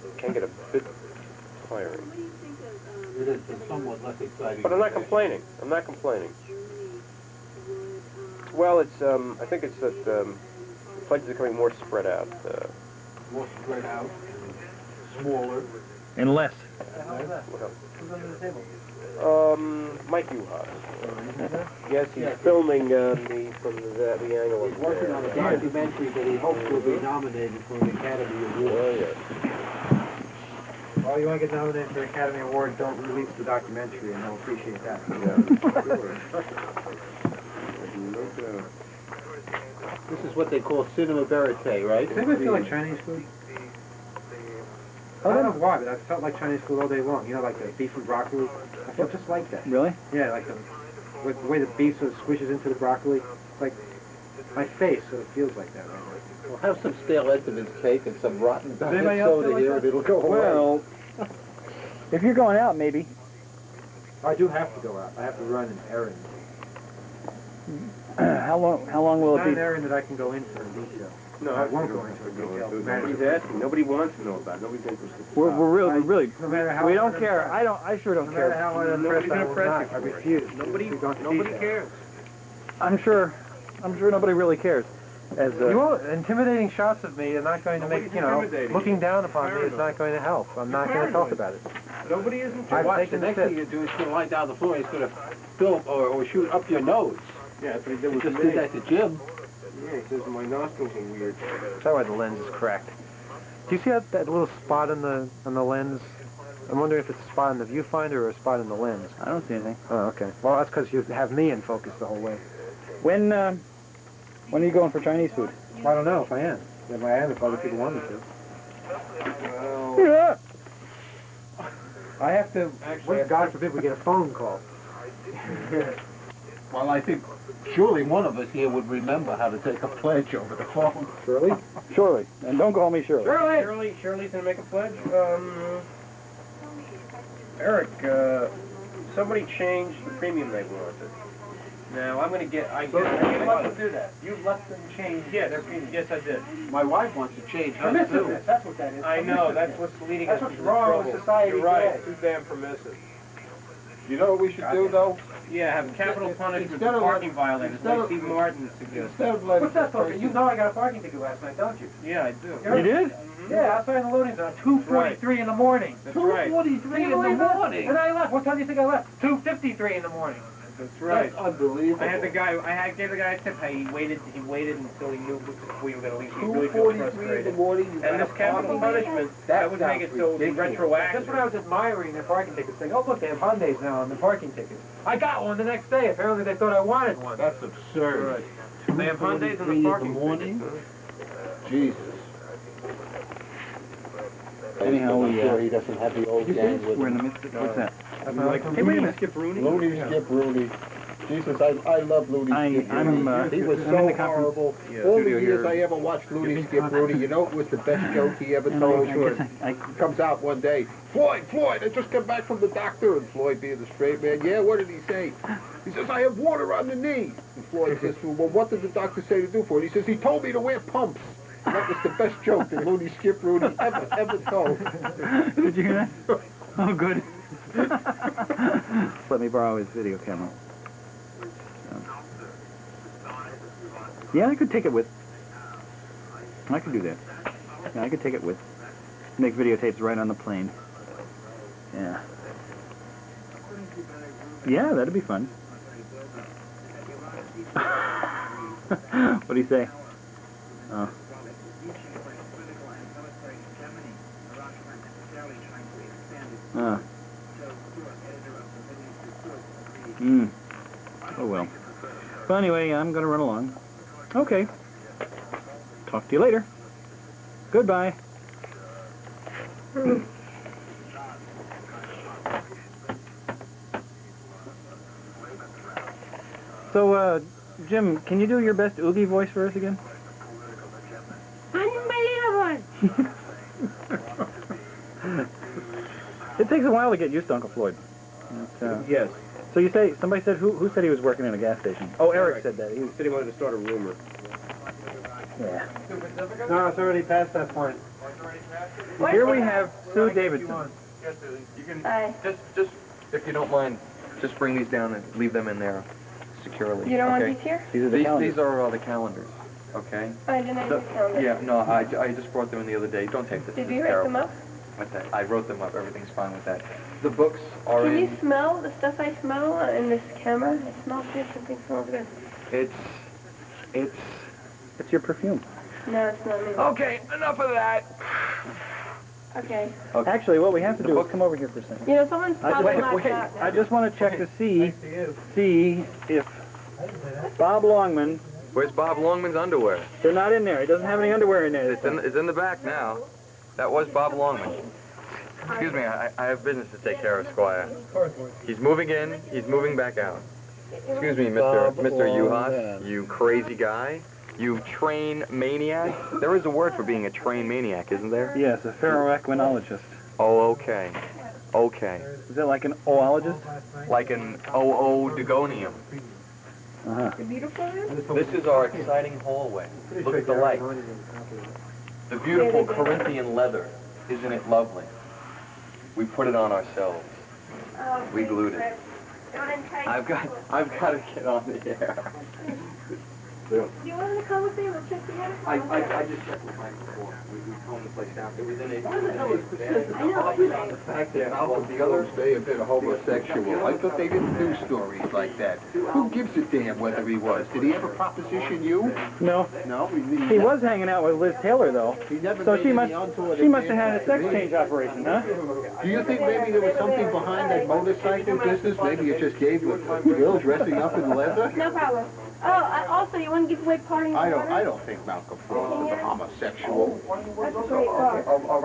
it can get a bit tiring. It has been somewhat less exciting. But I'm not complaining. I'm not complaining. Well, it's I think it's that pledges are becoming more spread out. More spread out, smaller. And less. Mike Yuhas. Yes, he's filming me from the angle of He's working on a documentary that he hopes will be nominated for an Academy Award. Oh, yes. Well, you want to get nominated for an Academy Award, don't release the documentary, and they'll appreciate that. This is what they call cinema verite, right? Does anybody feel like Chinese food? I don't know why, but I felt like Chinese food all day long. You know, like the beef and broccoli. I feel just like that. Really? Yeah, like the way the beef sort of squishes into the broccoli. It's like my face sort of feels like that right now. Well, have some stale Entenmann's cake and some rotten diet anybody else soda feel like here, that? and it'll go away. Well, if you're going out, maybe. I do have to go out. I have to run an errand. How long will Not it an be? errand that I can go into in detail. No, I won't go into a detail. Nobody's asking. Nobody wants to know about it. Nobody's interested. We're really, No matter how we don't care. I sure don't No matter care. how unimpressed Nobody's I gonna will press not. you I for it. refuse. Nobody to go into detail. cares. I'm sure nobody really cares. As You won't. Intimidating shots of me are not going to Nobody's make, intimidating looking you. down upon me is Paranoid. not going to help. I'm not going to talk about it. Nobody is interested. I've Watch, taken the the next thing tip. you do is going to lie down the floor, he's going to fill or shoot up your nose. Yeah, that's what he did He with just me. did that to Jim. Yeah, he says my nostrils are weird. That's why the lens is cracked. Do you see that little spot on the lens? I'm wondering if it's a spot in the viewfinder or a spot in the lens. I don't see anything. Oh, okay. Well, that's because you have me in focus the whole way. When are you going for Chinese food? I don't know if I am. If I am, if other people want me to. Yeah. I have to. Actually, God forbid we get a phone call. Well, I think surely one of us here would remember how to take a pledge over the phone. Shirley? Shirley. And don't call me Shirley. Shirley's gonna make a pledge. Eric, somebody changed the premium they wanted. Now, I'm going to get... I So get you let them do that. You let them change Yes, their penis. yes, I did. My wife wants to change hers, Permissiveness, too. that's what that is. I know, that's Permissiveness. what's leading That's us what's into the wrong trouble. with society You're right, today. too damn permissive. You know what we should do, though? Yeah, have capital punishment Instead for of parking let- violators, instead like of- Steve Martin suggested. Instead of letting What's that, the Poker? person- You know I got a parking ticket last night, don't you? Yeah, I do. You did? Yeah, outside in the loading zone, 2:43 in the morning. That's right. 2:43 in the morning. And I left. What time do you think I left? 2:53 in the morning. That's right. That's unbelievable. I had the guy, gave the guy a tip. Hey, he waited until he knew we were going to leave. He really feels 2:43 in the frustrated. morning. you And got this a capital parking? punishment, that would make it so it'd be retroactive. That's when I was admiring their parking tickets, saying, "Oh, look, they have Hyundais now on the parking tickets." I got one the next day. Apparently, they thought I wanted one. That's absurd. Right. They have Hyundais in the parking morning? tickets. Jesus. Anyhow, I'm we, sure he doesn't have the old gang with we're in him. the midst of, what's that? Hey, wait a minute, Skip Rooney. Looney, Skip Rooney. Jesus, I love Looney Skip I'm, Rooney. He was I'm in so the conference horrible. Yeah. All the studio years here. I ever watched Looney Skip Rooney, you know it was the best joke he ever told. I Comes out one day, Floyd, I just got back from the doctor. And Floyd, being the straight man, yeah, what did he say? He says, I have water on the knee. And Floyd says, well, what did the doctor say to do for it? He says, he told me to wear pumps. And that was the best joke that Looney Skip Rooney ever told. Did you hear that? Oh, good. Let me borrow his video camera. Yeah, I could take it with. I could do that. Yeah, I could take it with. Make videotapes right on the plane. Yeah. Yeah, that'd be fun. What'd he say? Oh. Oh well. But anyway, I'm gonna run along. Okay. Talk to you later. Goodbye. So, Jim, can you do your best Oogie voice for us again? Unbelievable! It takes a while to get used to Uncle Floyd. Yes. So you say, somebody said, who said he was working in a gas station? Oh, Eric said that. He said he wanted to start a rumor. Yeah. No, it's already past that point. Here we have Sue Davidson. You can Aye. just if you don't mind, just bring these down and leave them in there securely. You don't okay? want these here? These are the calendars. These are the calendars. Okay. I didn't So- understand it. Yeah, no, I just brought them in the other day. Don't take this. Did It's you write terrible. them up? What's that? I wrote them up. Everything's fine with that. The books are Can in. you smell the stuff I smell in this camera? It smells good. Something smells good. It's your perfume. No, it's not me. Okay, enough of that. Okay. Actually, what we have to do is come over here for a second. You know, someone's probably knocked out now. I just want to check to see if Bob Longman, Where's Bob Longman's underwear? they're not in there. He doesn't have any underwear in there. It's in the back now. That was Bob Longman. Excuse me, I have business to take care of, Squire. He's moving in, he's moving back out. Excuse me, Mr. Yuhas, you crazy guy. You train maniac. There is a word for being a train maniac, isn't there? Yes, a ferroequinologist. Oh, okay. Okay. Is that like an oologist? Like an oodogonium. Uh-huh. This is our exciting hallway. Look at the light. The beautiful Corinthian leather. Isn't it lovely? We put it on ourselves. We glued it. I've got to get on the air. Do you want to come with me? We'll check together. I just checked with Mike before. We toned the place down. It was in a... On the fact that Malcolm the others may have been homosexual. I thought they didn't do stories like that. Who gives a damn whether he was? Did he ever proposition you? No. No, He was hanging out with Liz Taylor, though. He never So made she any must untoward have advances had a sex to me. change operation, huh? Do you think maybe there was something behind that motorcycle business? Maybe it just gave you a girl dressing up in leather? No problem. Oh, also, you want to give away party I don't think Malcolm Floyd was a homosexual. That's a great bar.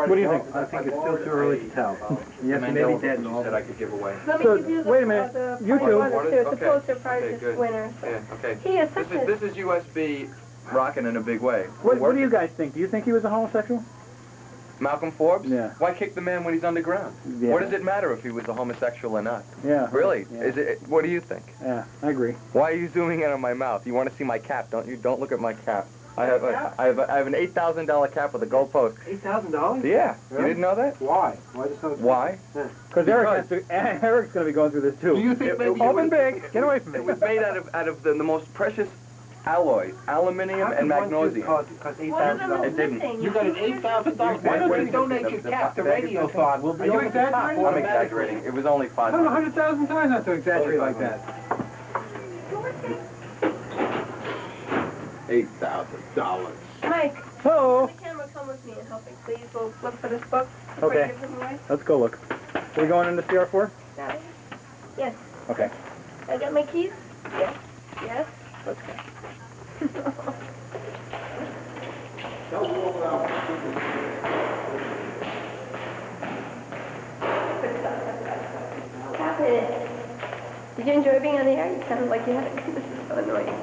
What do you think? I think it's still too early to tell. Yes, he may be dead and all that I could give away. Let me So, give you the, wait a minute. the You party two. winner, too. It's a Okay. Pulitzer Prize Okay, good. winner. Yeah, okay. He is such a... This is USB rocking in a big way. What do you guys think? Do you think he was a homosexual? Malcolm Forbes? Yeah. Why kick the man when he's underground? Yeah. What does it matter if he was a homosexual or not? Yeah. Really? Yeah. Is it? What do you think? Yeah, I agree. Why are you zooming in on my mouth? You want to see my cap, don't you? Don't look at my cap. I have an $8,000 cap with a gold post. $8,000? Yeah. Really? You didn't know that? Why? Why the so? Why? Because Eric's going to be going through this too. Do you think maybe open big? Get away from me. It was made out of the most precious alloys, aluminium and magnesium. Cost $8,000. It didn't. You got an $8,000. Why don't you donate your cap to Radiothon? We'll be Are you over the top exaggerating? I'm exaggerating. It was only I don't know, 500. 100,000 times not to exaggerate like that. $8,000. Mike, Hello. the camera, come with me and help me, please. We'll look for this book. Okay. Before you give them away. Let's go look. Are we going into CR4? Got it? Yes. Okay. I got my keys? Yes. Yes. Let's go. Stop it. Did you enjoy being on the air? You sounded like you had it. This is so annoying.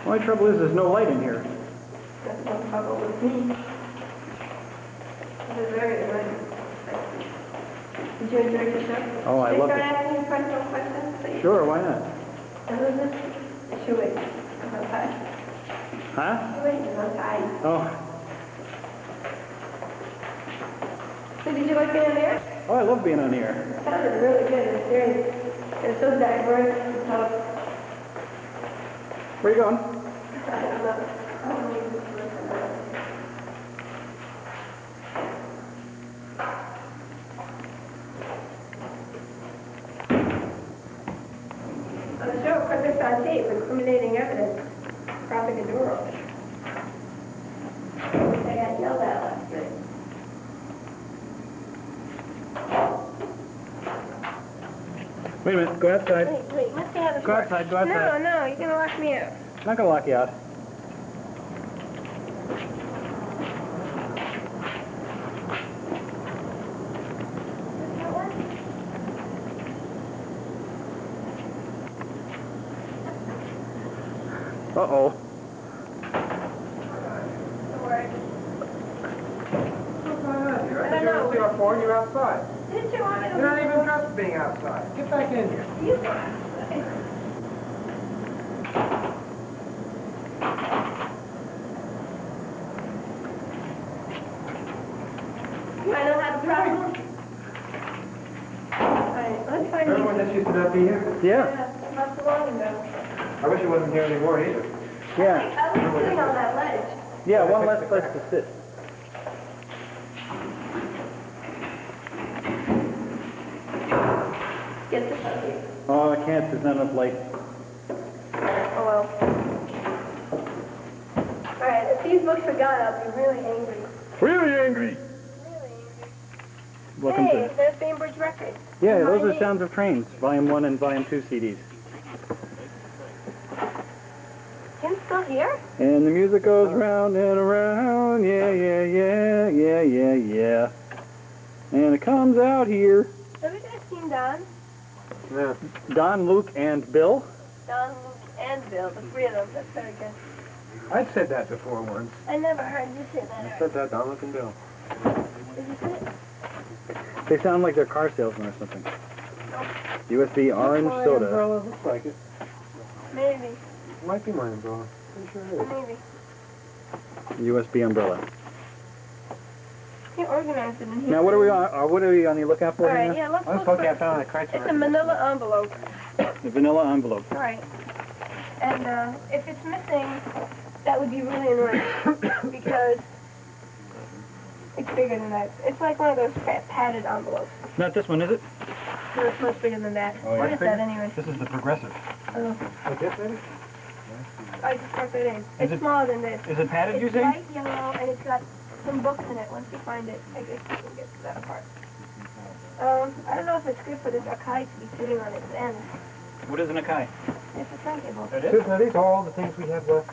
My trouble is there's no light in here. That's no trouble with me. This is very annoying. Did you enjoy the show? Oh, I loved Can I it. start asking you personal questions, please? Sure, why not? And who's this? Shoeing. I'm outside. Huh? Shoeing is outside. Oh. So did you like being on the air? Oh, I love being on the air. It sounded really good. It was serious. It was so diverse and so... Where you going? I don't know. I don't need to listen. On the show, put this on tape, incriminating evidence. Propagandoro. I got yelled at last night. Wait a minute, go outside. Wait, let's see how this Go works. outside, go outside. No, you're gonna lock me out. I'm not going to lock you out. Uh-oh. I don't know. You're on CR4 and you're outside. Didn't you want me to... You're not even dressed for being outside. Get back in here. You go outside. I know how to problem. Alright, let's find you. Remember when this used to not be here? Yeah. Not so long ago. I wish it wasn't here anymore either. Yeah. I was sitting on that ledge. Yeah, one less place to sit. Get this up here. Oh, I can't. There's not enough light. Oh well. Alright, if these books are gone, I'll be really angry. Really angry. Welcome Hey, to... there's Bainbridge Records. Yeah, My those are name. Sounds of Trains, Volume 1 and Volume 2 CDs. Jim's still here? And the music goes round and around, yeah, yeah, yeah, yeah, yeah, yeah. And it comes out here. Have you guys seen Don? Yeah. Don, Luke, and Bill. Don, Luke, and Bill, the three of them. That's very good. I've said that before once. I never heard you say that. I said that, Don, Luke, and Bill. Did you say it? They sound like they're car salesmen or something. USB orange soda. Umbrella looks like it. Maybe. It might be my umbrella. I'm sure it is. Maybe. USB umbrella. He organized it in here. Now, what are we on? What are we on the lookout for Alright, here? yeah, let's I was look talking for I found a Kreitzer. It's a manila envelope. The vanilla envelope. Alright. And if it's missing, that would be really annoying. Because it's bigger than that. It's like one of those padded envelopes. Not this one, is it? No, it's much bigger than that. Oh, What yeah. is that anyway? This is the progressive. Oh, Like this, maybe? I just stuck it in. Is It's it- smaller than this. Is it padded, you It's say? light yellow, and it's got some books in it. Once you find it, I guess you can get that apart. I don't know if it's good for this Akai to be sitting on its end. What is an Akai? It's a turntable. It Susan, are these all the things we have left?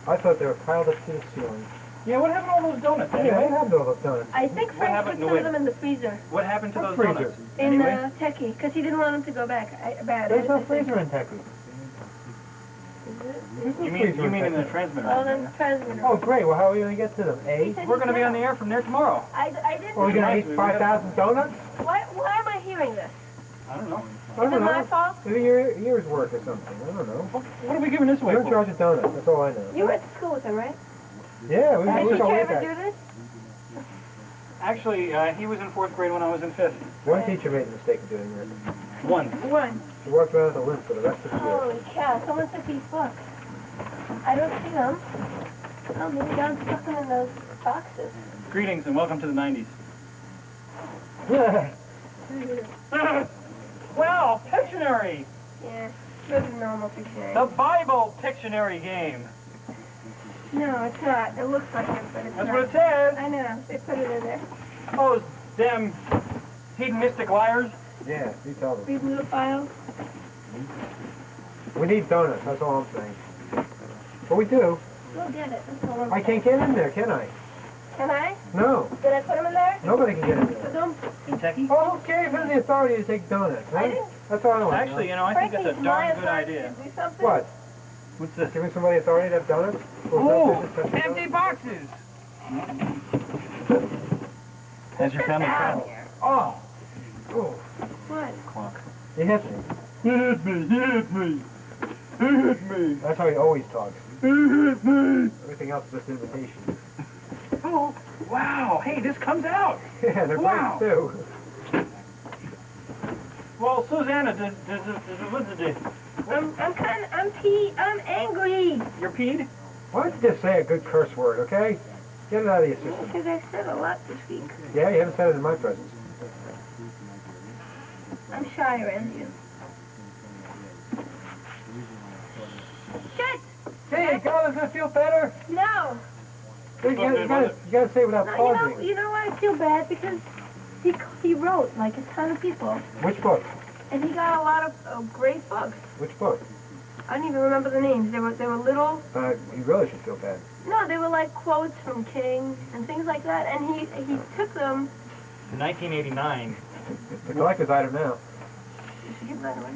I thought they were piled up to the ceiling. Yeah, what happened to all those donuts Yeah, I anyway? have all those donuts. I think Frank happened put to some it? of them in the freezer. What happened to What those freezer? donuts? In Anyway? Techie, because he didn't want them to go back bad. There's no freezer in Texas. Is You mean in the transmitter? Oh, then the transmitter. Oh, great. Well, how are we going to get to them? He said We're going to be no. on the air from there tomorrow. I didn't. Well, we're going to eat 5,000 donuts? Why am I hearing this? I don't know. Is it my fault? Maybe your ears work or something. I don't know. What are we giving this away You're in for? charge of donuts. That's all I know. You went to school with him, right? Yeah, we Did were you going ever with do that. this? Actually, he was in 4th grade when I was in 5th. One teacher made the mistake of doing that. One. She walked around with a limp for the rest of the year. Holy cow, someone took these books. I don't see them. Oh, maybe Don stuck them in those boxes. Greetings and welcome to the 90s. Well, Pictionary! Yeah, this is normal Pictionary. The Bible Pictionary game. No, it's not. It looks like it, but it's That's not. what it says. I know. They put it in there. Those damn hedonistic liars. Yeah, you tell them. These little files. We need donuts, that's all I'm saying. But we do. Go get it. That's all I'm I can't get in there, can I? Can I? No. Did I put them in there? Nobody can get in So there. don't... Kentucky? Oh, who gave him the authority to take donuts, I huh? didn't... That's all I want. Actually, you know, I think that's a darn good idea. Do something? What? What's this? Giving somebody authority to have donuts? Oh, empty boxes! That's your family down friend. here. Oh. Oh. What? Clock. He hit me. He hit me, he hit me. He hit me. That's how he always talks. He hit me. Everything else is just invitation. Oh, wow. Hey, this comes out. Yeah, they're Wow. great too. Well, Susanna, what's the deal? I'm angry. You're peed? Why don't you just say a good curse word, okay? Get it out of your system. Because I've said a lot this week. Yeah, you haven't said it in my presence. I'm shyer than you. Shit! Hey, God, does that feel better? No! You gotta say it without No, pausing. you know why I feel bad? Because he wrote like a ton of people. Which book? And he got a lot of great books. Which book? I don't even remember the names. They were little. You really should feel bad. No, they were like quotes from King and things like that. And he took them. 1989. It's a collector's item now. You should give that away.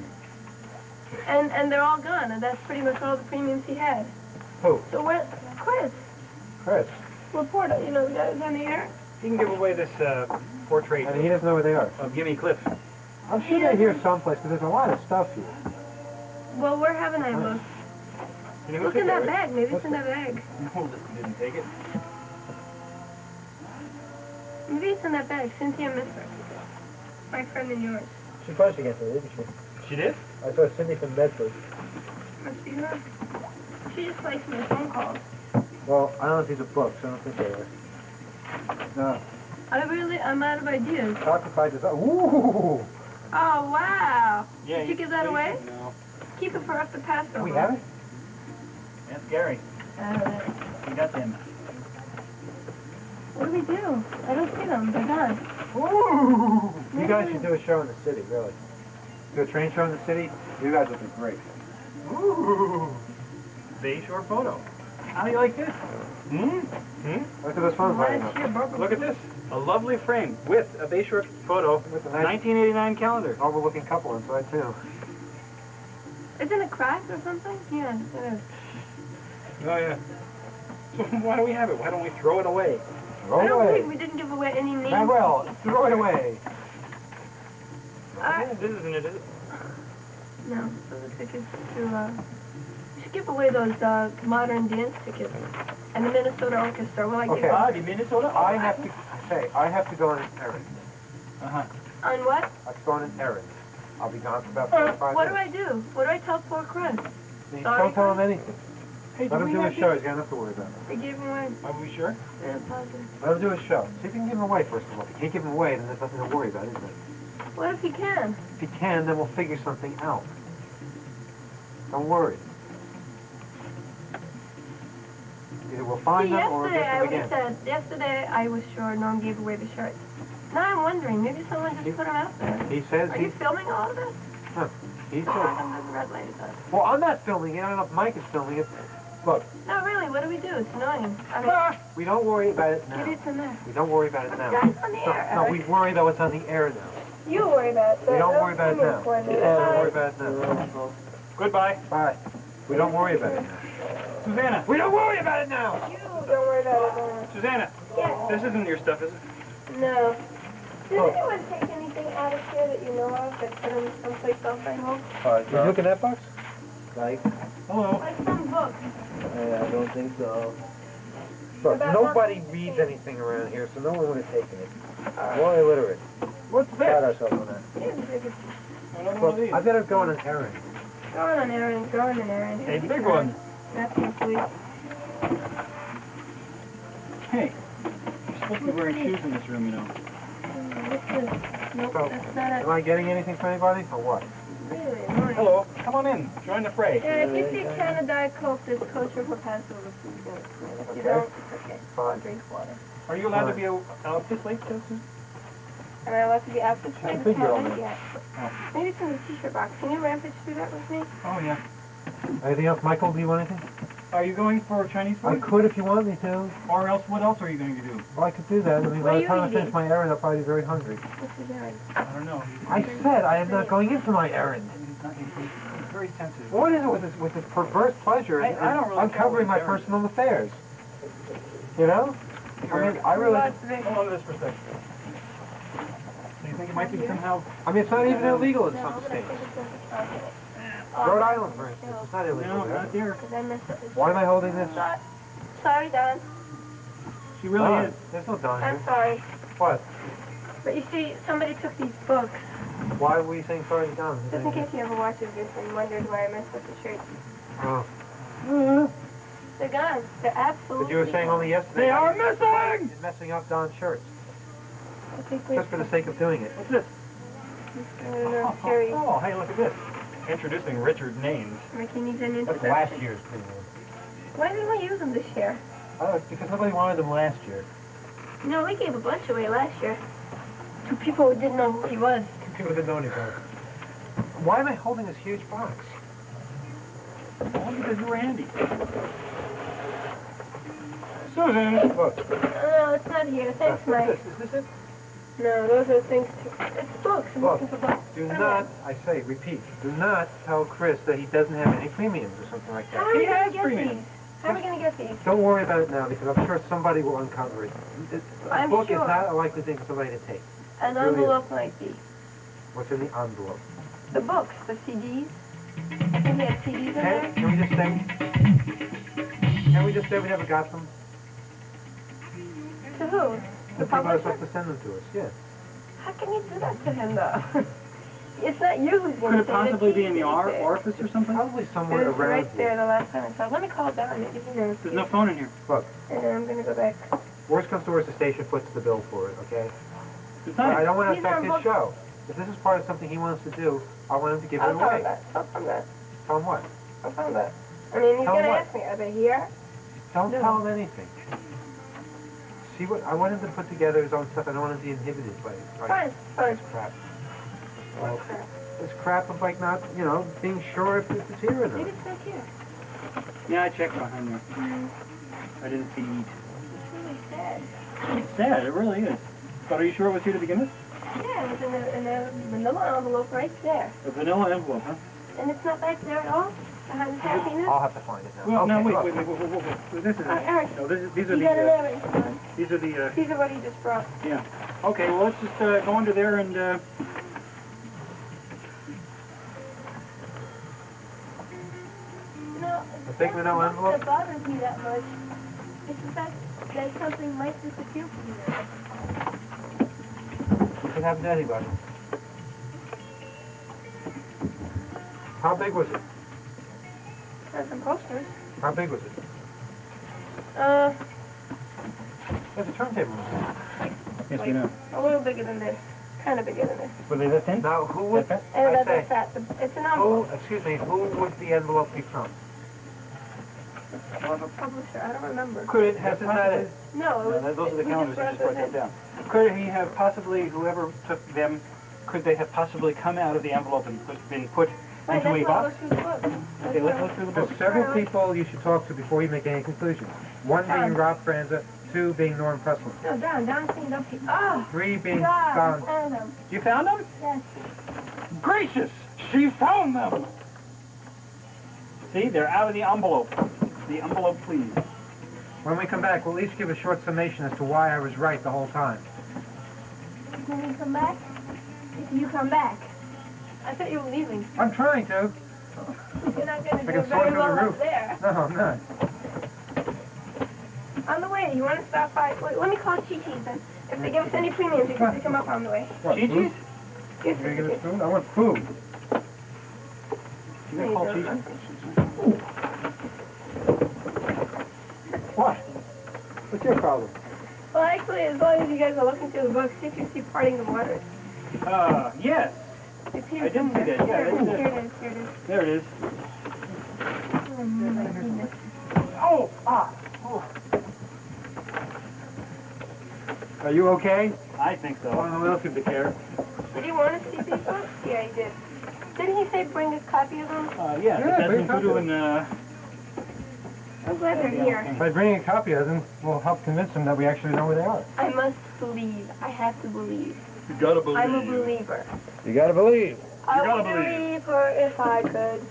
And they're all gone. And that's pretty much all the premiums he had. Who? So where? Chris. Chris. Reporter. You know the guy who's on the air. You can give away this portrait And he doesn't know where they are. of Gimme Cliff. I'm sure they're here someplace because there's a lot of stuff here. Well, where haven't I looked? Can you Look in that bag. Maybe it's in that bag. No, didn't take it. Maybe it's in that bag. Cynthia Misser. My friend and yours. She punched against it, didn't she? She did? I saw Cindy from Bedford. Must be her. She just likes my phone calls. Well, I don't know if these are books. I don't think they are. No. I'm out of ideas. Occupied design. Ooh! Oh, wow. Yeah, Did you give that away? No. Keep it for after Passover. We have it? That's Gary. You got them. What do we do? I don't see them. They're gone. Ooh! You guys should do a show in the city, really. Do a train show in the city? You guys would be great. Ooh. Bayshore photo. How do you like this? Look at this phone lighting up. Look at this. A lovely frame with a Bayshore photo. With a nice 1989 calendar. overlooking couple inside, too. Isn't it cracked or something? Yeah, it is. Oh, yeah. So why do we have it? Why don't we throw it away? Throw I it don't away. think we didn't give away any names. Manuel, throw it away. This isn't it, is it? No, so the tickets to, you should give away those modern dance tickets. And the Minnesota Orchestra. Will I give Okay. The Minnesota? I have to go on an errand. Uh-huh. On what? I have to go on an errand. I'll be gone for about 45 What do minutes. I do? What do I tell poor Chris? Don't tell him anything. Hey, Let him do his show. He's got enough to worry about. I gave him away. Are we sure? Yeah, positive. Let him do his show. See if you can give him away, first of all. If you can't give him away, then there's nothing to worry about, is there? What if he can? If he can, then we'll figure something out. Don't worry. Either we'll find them or we'll get them again. Yesterday I was sure Norm gave away the shirts. Now I'm wondering, maybe someone just put them out there. He says Are you filming all of this? Huh. He says... I'm the red light is on. Well, I'm not filming it. I don't know if Mike is filming it. Look. No, really, what do we do? It's annoying. I mean, We don't worry about it now. maybe it's in there. We don't worry about it now. Guys on the air, No, Eric. we worry though it's on the air now. You worry about that. We don't worry about it now. We don't worry about it now. Goodbye. Bye. We don't worry about it now. Susanna! We don't worry about it now! You don't worry about it now. Susanna! Yes. This isn't your stuff, is it? No. Did anyone take anything out of here that you know of that put them someplace else, I hope? You look in that box? Like, Hello. Like some books. I don't think so. Look, About nobody nothing. reads anything around here, so no one would have taken it. We're illiterate. What's Pride this? ourselves on that. Another one of these. I better go on an errand. Go on an errand, go on an errand. A big one. That's complete. Hey, you're supposed to be wearing shoes in this room, you know. Nope, So, that's not am I getting anything from anybody, or what? really annoying. Hello, come on in. Join the fray. Yeah, if you see a can of Diet Coke, there's kosher for Passover food. If you don't, it's okay. Fine. Drink water. Are you allowed to be out this late, Susan? Am I allowed to be out this way? I think you're all right. Yeah. Maybe it's in the t-shirt box. Can you rampage through that with me? Oh, yeah. Anything else? Michael, do you want anything? Are you going for Chinese I food? could if you want me to. Or else, what else are you going to do? Well, I could do that. I mean, What by are the you time I eating? finish my errand, I'll probably be very hungry. What's your errand? I don't know. I said I am not going into my errand. He's very sensitive. What is it with this perverse pleasure in I don't really uncovering my care what his personal affairs? You know? I mean, I really... Hold on to this for a second. So you think it might be somehow... I mean, it's not even illegal in some No, but I states. think it's okay. Rhode Island, for instance, it's not illegal. No, there. not here. Because I messed up this. Why am I holding this? Sorry, Don. She really Don. is. There's no Don I'm here. sorry. What? But you see, somebody took these books. Why were you saying sorry to Don? Just in case you ever watches this and wonders why I messed up the shirt. Oh. They're gone. They're absolutely But you were saying only yesterday... They are missing! You're messing up Don's shirts. Okay, Just for the sake of doing it. What's this? Cherry. Oh, hey, look at this. Introducing Richard Names. Ricky needs an That's introduction. last year's premium. Why didn't we use them this year? Because nobody wanted them last year. No, we gave a bunch away last year. To people who didn't know who he was. People didn't know anything. Why am I holding this huge box? Well, because you were handy. Susan! Look. No, it's not here. Thanks, Mike. Is this it? No, those are things to... It's books. I'm Look, looking for books. do not, I say, repeat, do not tell Chris that he doesn't have any premiums or something like How that. are we He going to has get premium. these? How are we going to get these? Don't worry about it now, because I'm sure somebody will uncover it. A I'm book sure. is not a likely thing for somebody to take. An really envelope might be. What's in the envelope? The books, the CDs. I think they had CDs in there. Can we just say? Can we just say we never got them? To who? The The people are publisher? supposed to send them to us, yeah. How can you do that to him, though? It's not you who's going Could to it say possibly that be in the he's there. orifice or something? Probably It somewhere was around right there here. the last time I saw it. Let me call Don. Maybe he knows. There's no phone in here. Look, And then I'm going to go back. worst comes to worst, the station puts the bill for it, okay? It's I not. don't want to These are affect his books. show. If this is part of something he wants to do, I want him to give it I'll tell him away. that. I'll tell him that. Tell him what? I'll tell him that. I mean, he's Tell going him to what? ask me, are they here? Don't No. tell him anything. See what I want him to put together his own stuff. I don't want him to be inhibited by Fine, fine. this crap. Well, this crap of like not, you know, being sure if it's here or Maybe not. it's not here. Yeah, I checked behind there. I didn't see it. It's really sad. It's sad, it really is. But are you sure it was here to begin with? Yeah, it was in a vanilla envelope right there. A vanilla envelope, huh? And it's not back there at all? Behind the happiness? I'll have to find it now. Well, no, Okay, wait, look. wait. This is Eric, no, these are you got an the, errand, son. these are the, These are what he just brought. yeah. Okay, well, let's just go under there and, No, A big vanilla envelope? that bothers me that much. It's the fact that something might disappear from there. It could happen to anybody. How big was it? There's some posters. How big was it? There's a turntable. yes, we know. A little bigger than this. Kind of bigger than this. Were they that thin? Now, who would, Okay. And I that's say, fat. It's an who, envelope. excuse me, who would the envelope be from? Of a publisher. I don't remember. Could it have This is not possibly... it. No, it was... Those are the we calendars, you just brought those that in. down. Could he have possibly, whoever took them, could they have possibly come out of the envelope and been put Right, into a that's why I box? looked through the book. Okay, let's look through the book. There's several people you should talk to before you make any conclusions. One being Rob Franza, two being Norm Prusslin, No, Don cleaned up here. Oh! three being God, Don. found them. You found them? Yes. Gracious! She found them! See, they're out of the envelope. The envelope, please. When we come back, we'll each give a short summation as to why I was right the whole time. When we come back? If you come back. I thought you were leaving. I'm trying to. You're not going to I do can soar very through well the up roof. there. No, I'm not. On the way, you want to stop by? Wait, let me call Chi-Chi's then. If they give us any premiums, you can pick them up on the way. What, Chi-Chi's? food? Yes, You gonna get us food? I want food. You gonna call Chi-Chi? What? What's your problem? Well, actually, as long as you guys are looking through the books, did you see Parting the Waters? Yes. It's here. I didn't see that. Yeah, Here it that's is, here it is. There it is. Oh, my goodness. Oh! Are you okay? I think so. Oh, no one else seemed to care. Did you want to see these books? Yeah, he did. Didn't he say bring a copy of them? Yeah, Yeah, that's bring a in copy Voodoo of and, I'm glad they're here. By bringing a copy of them, we'll help convince them that we actually know where they are. I must believe. I have to believe. You gotta believe. I'm a believer. You gotta believe. I gotta would believe. believe her if I could.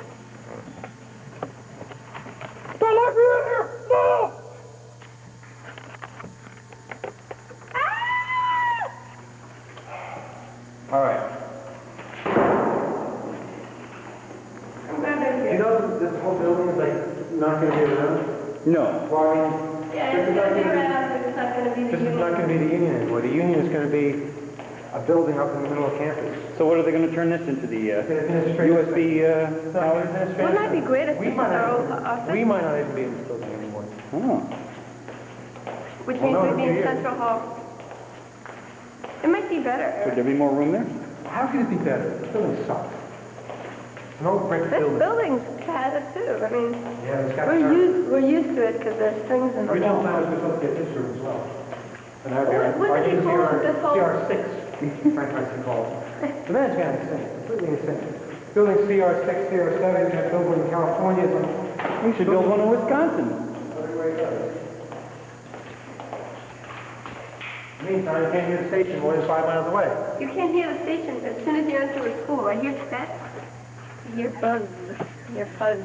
Don't let me in here! No! All right. I'm glad they're You here. know this whole building is like not going to be around? No. Well, I mean, Yeah, it's going to be around, but it's not going to be the this is union. not going to be the union anymore. The union is going to be a building up in the middle of campus. So what are they gonna turn this into? The Administrative USB tower? Wouldn't that be great if We this was might our old not, office? we might not even be in this building anymore. Oh. Which Well, means no, we'd be in a in few years. Central Hall. It might be Would better. there be more room there? How can it be better? This building sucks. It's an old brick This building. building's had it too. I mean, Yeah, it's got we're used to it because there's strings in the Original wall. plan was supposed to get this room as well. And What did they call this whole- CR6, Frank Hudson called it. The man's got insane, completely insane. Building CR6, CR7, you got built one in California. We should build one in Wisconsin. Everywhere he goes. Meantime, you can't hear the station more than 5 miles away. You can't hear the station as soon as you enter a school. I hear that. I hear buzz. I hear fuzz.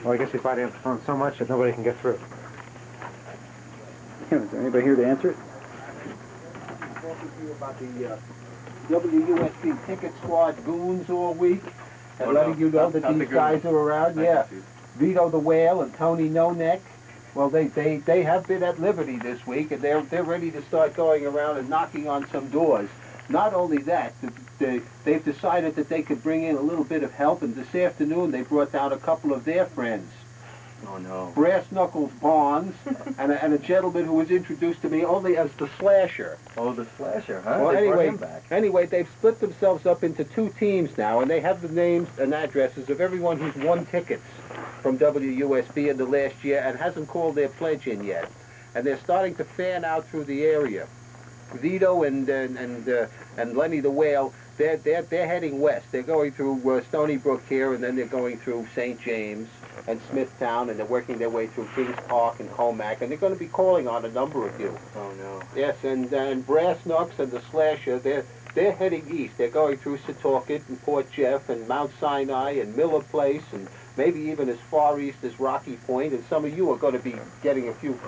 Well, I guess they probably have the phone so much that nobody can get through. Is there anybody here to answer it? Talking to you about the WUSB ticket squad goons all week, and letting you know that these guys are around. Yeah, Vito the Whale and Tony No Neck. Well, they have been at Liberty this week, and they're ready to start going around and knocking on some doors. Not only that, they've decided that they could bring in a little bit of help, and this afternoon they brought down a couple of their friends. Oh, no. Brass Knuckles Bonds, and a gentleman who was introduced to me only as the Slasher. Oh, the Slasher, huh? Well, They brought anyway, him back. they've split themselves up into 2 teams now, and they have the names and addresses of everyone who's won tickets from WUSB in the last year and hasn't called their pledge in yet. And they're starting to fan out through the area. Vito and Lenny the Whale, they're heading west. They're going through Stony Brook here, and then they're going through St. James and Smithtown, and they're working their way through Kings Park and Comac, and they're going to be calling on a number of you. Oh, no. Yes, and Brass Knucks and the Slasher, they're heading east. They're going through Setauket and Port Jeff and Mount Sinai and Miller Place and maybe even as far east as Rocky Point, and some of you are going to be getting a few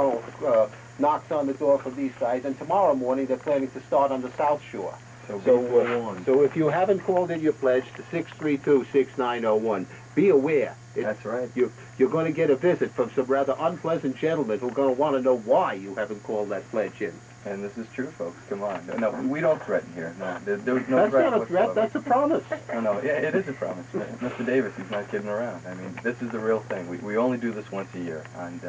knocks on the door from these guys, and tomorrow morning they're planning to start on the South Shore. So if you haven't called in your pledge to 632-6901, be aware. That's right. You're going to get a visit from some rather unpleasant gentlemen who are going to want to know why you haven't called that pledge in. And this is true, folks. Come on. No, we don't threaten here. No, there's no That's threat not a threat, whatsoever. that's a promise. No, yeah, it is a promise. Mr. Davis, he's not kidding around. I mean, this is the real thing. We only do this once a year, and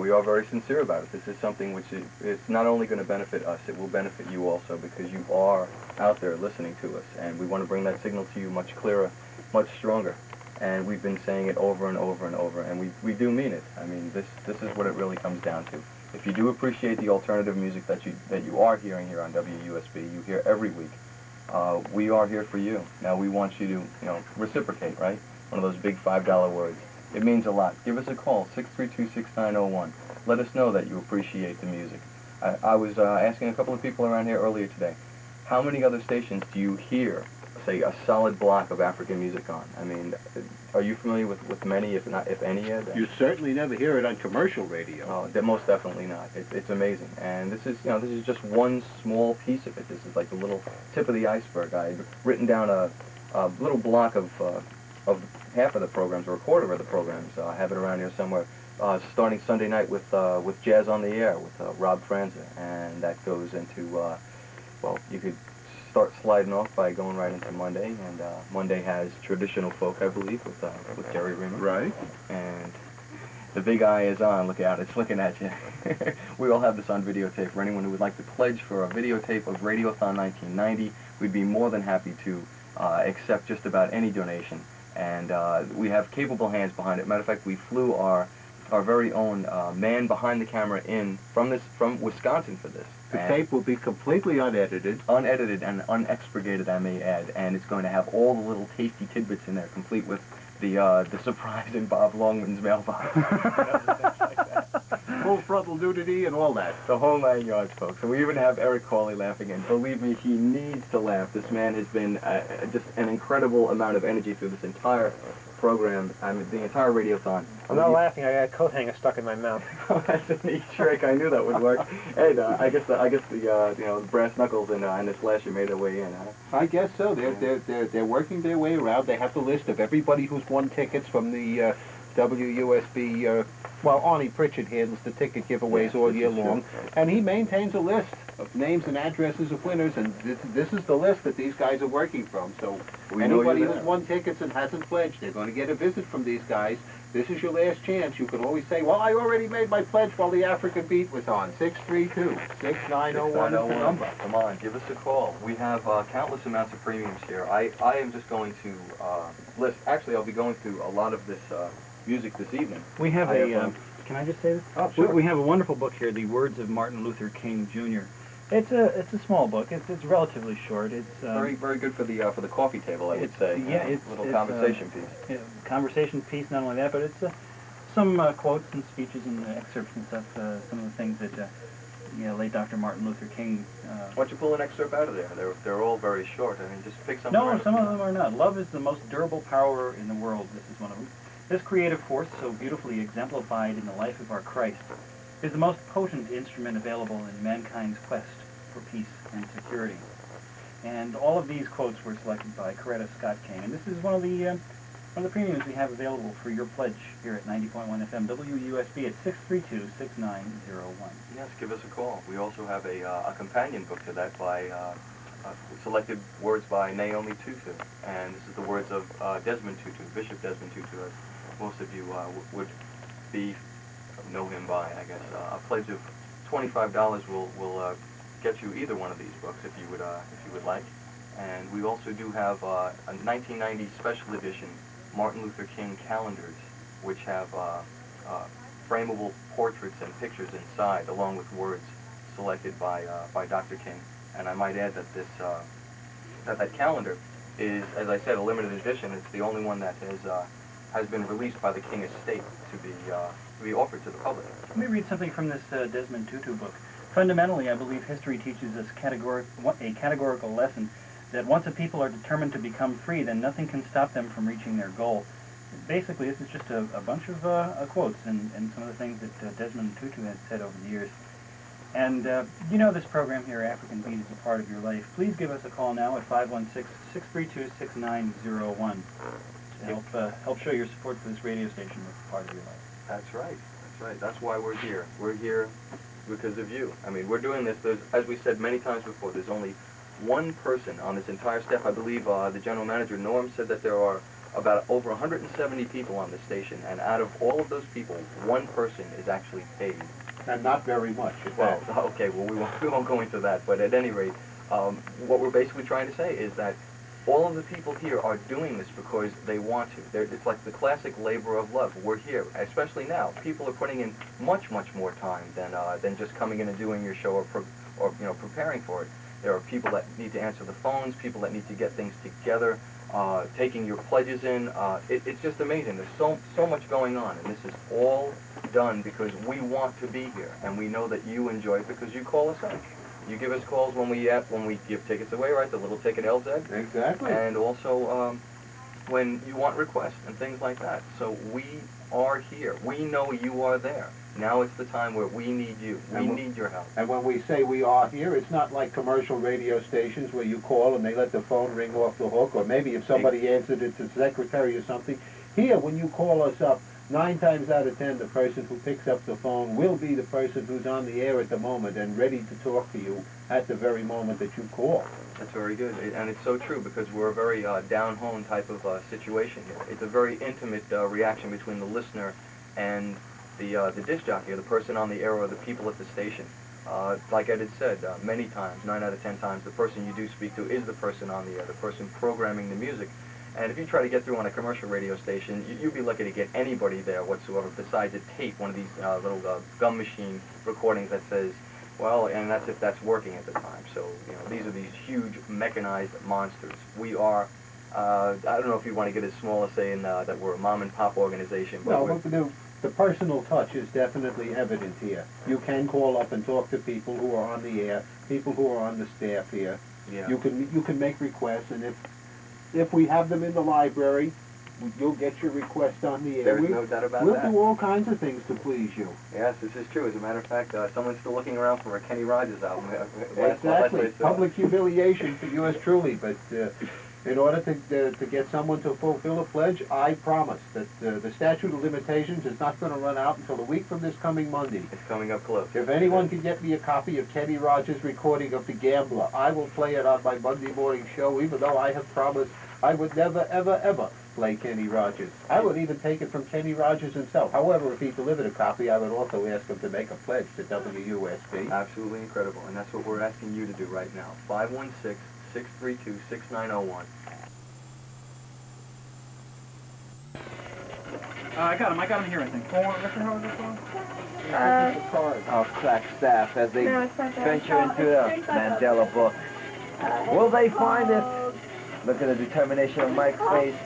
we are very sincere about it. This is something which it's not only going to benefit us, it will benefit you also, because you are out there listening to us, and we want to bring that signal to you much clearer, much stronger. And we've been saying it over and over and over, and we do mean it. I mean, this is what it really comes down to. If you do appreciate the alternative music that you are hearing here on WUSB, you hear every week, we are here for you. Now we want you to, reciprocate, right? One of those big $5 words. It means a lot. Give us a call, 632-6901. Let us know that you appreciate the music. I was asking a couple of people around here earlier today, how many other stations do you hear say, a solid block of African music on. I mean, are you familiar with many, if not, if any, Ed? You certainly never hear it on commercial radio. Oh, most definitely not. It's amazing. And this is, this is just one small piece of it. This is like the little tip of the iceberg. I've written down a little block of half of the programs, or a quarter of the programs. I have it around here somewhere. Starting Sunday night with Jazz on the Air with Rob Franza, and that goes into, well, you could start sliding off by going right into Monday, and Monday has traditional folk, I believe, with Jerry Riemer. Right. And the big eye is on. Look out, it's looking at you. We all have this on videotape. For anyone who would like to pledge for a videotape of Radiothon 1990, we'd be more than happy to accept just about any donation. And we have capable hands behind it. Matter of fact, we flew our very own man behind the camera in from Wisconsin for this. The tape will be completely unedited. Unedited and unexpurgated, I may add, and it's going to have all the little tasty tidbits in there, complete with the surprise in Bob Longman's mailbox. Full frontal nudity and all that. The whole 9 yards, folks. And we even have Eric Cawley laughing, and believe me, he needs to laugh. This man has been just an incredible amount of energy through this entire program, I mean, the entire Radiothon. I'm not laughing. I got a coat hanger stuck in my mouth. That's a neat trick. I knew that would work. And I guess the brass knuckles and the slasher made their way in. Huh? I guess so. They're working their way around. They have the list of everybody who's won tickets from the WUSB. Well, Arnie Pritchard handles the ticket giveaways all year long, and he maintains a list of names and addresses of winners, and this is the list that these guys are working from. So anybody who's won tickets and hasn't pledged, they're going to get a visit from these guys. This is your last chance. You can always say, well, I already made my pledge while the African Beat was on. 632-6901 is the number. Come on, give us a call. We have countless amounts of premiums here. I am just going to list, actually I'll be going through a lot of this music this evening. We have can I just say this? Oh, sure. We have a wonderful book here, The Words of Martin Luther King, Jr. It's a small book. It's relatively short. It's very good for the coffee table, I would say. Yeah, it's a little conversation piece. Yeah, conversation piece. Not only that, but it's some quotes and speeches and excerpts and stuff. Some of the things that late Dr. Martin Luther King. Why don't you pull an excerpt out of there? They're all very short. I mean, just pick something. No, some of them are not. Love is the most durable power in the world. This is one of them. This creative force, so beautifully exemplified in the life of our Christ, is the most potent instrument available in mankind's quest for peace and security. And all of these quotes were selected by Coretta Scott King. And this is one of the premiums we have available for your pledge here at 90.1 FM WUSB at 632-6901. Yes, give us a call. We also have a companion book to that by selected words by Naomi Tutu. And this is the words of Desmond Tutu, Bishop Desmond Tutu. Most of you would know him by, I guess. A pledge of $25 will get you either one of these books if you would like. And we also do have a 1990 special edition Martin Luther King calendars, which have frameable portraits and pictures inside, along with words selected by Dr. King. And I might add that this that calendar is, as I said, a limited edition. It's the only one that has been released by the King estate to be offered to the public. Let me read something from this Desmond Tutu book. Fundamentally, I believe history teaches us a categorical lesson that once a people are determined to become free, then nothing can stop them from reaching their goal. Basically, this is just a bunch of quotes and some of the things that Desmond Tutu has said over the years. And this program here, African Beat, is a part of your life. Please give us a call now at 516-632-6901 to help show your support for this radio station that's a part of your life. That's right. That's right. That's why we're here. We're here because of you. I mean, we're doing this. As we said many times before, there's only one person on this entire staff. I believe the general manager, Norm, said that there are about over 170 people on this station, and out of all of those people, one person is actually paid. And not very much. Well, okay, well, we won't go into that, but at any rate, what we're basically trying to say is that all of the people here are doing this because they want to. It's like the classic labor of love. We're here, especially now. People are putting in much more time than just coming in and doing your show or preparing for it. There are people that need to answer the phones, people that need to get things together, taking your pledges in. It's just amazing. There's so much going on, and this is all done because we want to be here, and we know that you enjoy it because you call us up. You give us calls when we give tickets away, right? The little ticket LZ. Exactly. And also when you want requests and things like that. So we are here. We know you are there. Now it's the time where we need you. We need your help. And when we say we are here, it's not like commercial radio stations where you call and they let the phone ring off the hook, or maybe if somebody answered it to the secretary or something. Here, when you call us up, 9 times out of 10, the person who picks up the phone will be the person who's on the air at the moment and ready to talk to you at the very moment that you call. That's very good, and it's so true because we're a very down-home type of situation here. It's a very intimate reaction between the listener and the disc jockey, or the person on the air, or the people at the station. Like Ed had said, many times, 9 out of 10 times, the person you do speak to is the person on the air, the person programming the music. And if you try to get through on a commercial radio station, you'd be lucky to get anybody there whatsoever besides a tape, one of these little gum machine recordings that says, well, and that's if that's working at the time. So, you know, these are these huge mechanized monsters. We are, I don't know if you want to get as small as saying that we're a mom and pop organization. But Well, the personal touch is definitely evident here. You can call up and talk to people who are on the air, people who are on the staff here. Yeah. You can make requests, and if we have them in the library, you'll get your request on the air. There's no doubt about we'll that. do all kinds of things to please you. Yes, this is true. As a matter of fact, someone's still looking around for a Kenny Rogers album. Exactly. Public humiliation for yours truly, but in order to get someone to fulfill a pledge, I promise that the statute of limitations is not going to run out until a week from this coming Monday. It's coming up close. If anyone can get me a copy of Kenny Rogers' recording of The Gambler, I will play it on my Monday morning show, even though I have promised I would never, ever, ever play Kenny Rogers. I would even take it from Kenny Rogers himself. However, if he delivered a copy, I would also ask him to make a pledge to WUSB. Absolutely incredible, and that's what we're asking you to do right now. 516-632-6901. I got him here, I think. What the hell is this one? Our crack staff as they venture into the Mandela book. Will they find it? Look at the determination on Mike's face.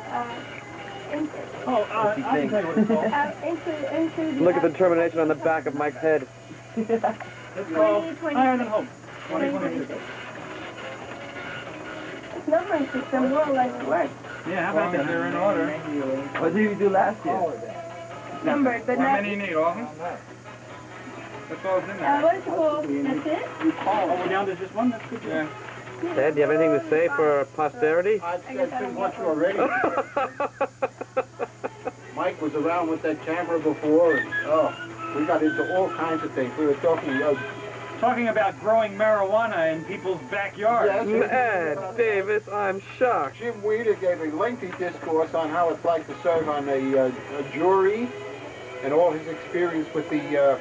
I can tell you what it's called. Look at the determination on the back of Mike's head. It's called Iron and Hope. 2026. It's numbering system more like work. Yeah, how about that? They're in order. What did you do last year? Numbered, but How not... many you need, all of them? That's all that's in there. What's the goal? That's it? Oh, we're down to just one? That's good. Yeah. Ed, do you have anything to say for posterity? I've said too much already. Mike was around with that camera before, and we got into all kinds of things. We were talking about growing marijuana in people's backyards. Yes. Ed Davis, I'm shocked. Jim Wiener gave a lengthy discourse on how it's like to serve on a jury and all his experience with the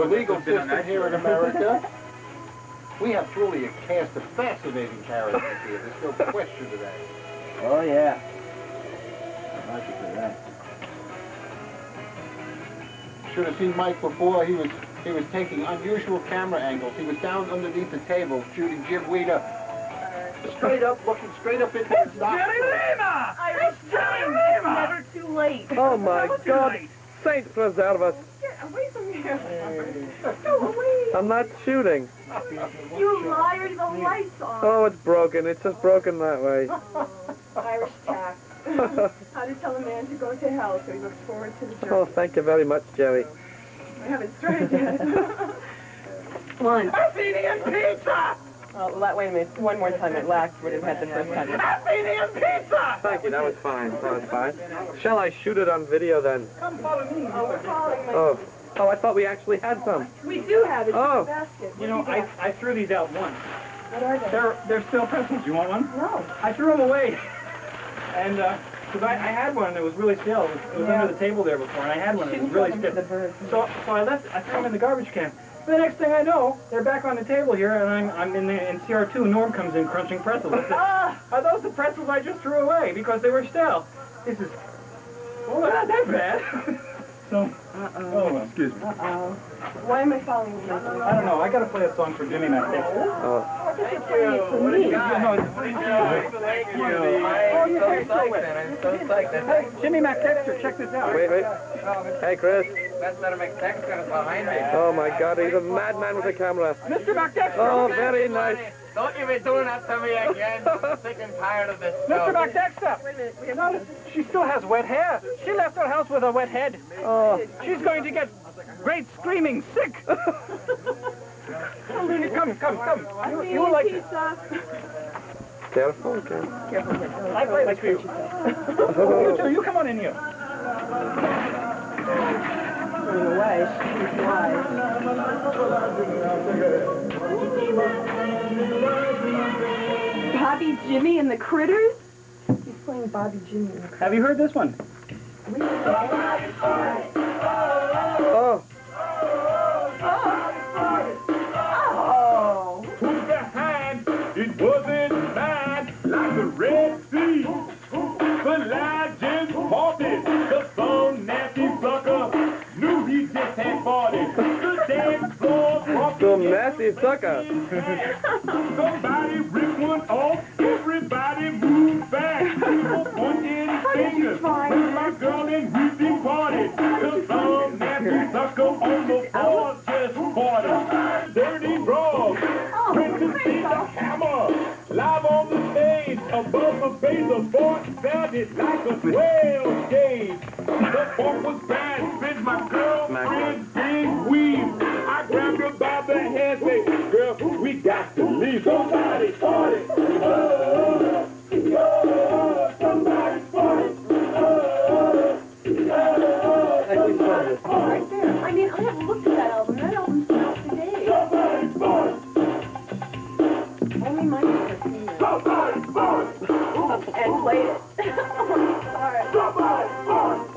legal system here in America. We have truly a cast of fascinating characters here. There's no question to that. Oh, yeah. I like it for that. Should have seen Mike before. He was taking unusual camera angles. He was down underneath the table shooting Jim Wiener straight up, looking straight up into his eyes. Irish time. Never too late. Oh my God. Saint preserve us. Get away from here. Go away. I'm not shooting. You liars, the lights on. Oh, it's broken. It's just broken that way. Irish tact. How to tell a man to go to hell so he looks forward to the journey. Oh, thank you very much, Jerry. I haven't started yet. One. Athenian pizza! Well, wait a minute. One more time. It lacked what it had the first time. Athenian pizza! Thank you. That was fine. That was fine. Shall I shoot it on video then? Come follow me. Oh, we're following me. Oh, I thought we actually had some. We do have it in Oh. the basket. You know, I threw these out once. What are they? They're still pretzels. You want one? No. I threw them away. And, because I had one that was really stale. It was under the table there before, and I had one that was really stiff. So I threw them in the garbage can. The next thing I know, they're back on the table here, and I'm in CR2. Norm comes in crunching pretzels. I said, are those the pretzels I just threw away because they were stale? This is, well, not that bad. So, oh, excuse me. Why am I following you? I don't know. I got to play a song for Jimmy McDexter. Thank you. For me. Thank you. I'm so psyched, man. I'm so psyched. Hey, Jimmy McDexter, check this out. Wait. Hey, Chris. Oh my God, he's a madman with a camera. Mr. McDexter! Oh, very nice. Don't you be doing that to me again. I'm sick and tired of this Mr. stuff. McDexter! Wait a minute. No, she still has wet hair. She left her house with a wet head. Oh. She's going to get great screaming sick. Come. You like it. Careful. I play like you. You two, you come on in here. Running away. She's wise. Bobby, Jimmy, and the Critters? He's playing Bobby, Jimmy, and the Critters. Have you heard this one? Oh. Oh. Who's behind? It wasn't mine, like the Red Sea. The legend parted, the some nasty sucker knew he just had farted. The dance floor Some nasty sucker. Somebody ripped one off, everybody moved back. People pointed his fingers when my girl and we departed. The some nasty sucker on the floor just farted. Dirty Frog, Princess beat the hammer. Live on the stage, above the base of Fort, sounded like a whale gauge. The funk was bad, spit my girlfriend's big weave. I grabbed her by the hand, say, girl, we got to leave. Somebody farted. Oh, somebody farted. Right there. I mean, I haven't looked at that album. That album's been out for days. Somebody farted. Only mine has seen it. Somebody farted. And played it. Alright. Somebody farted.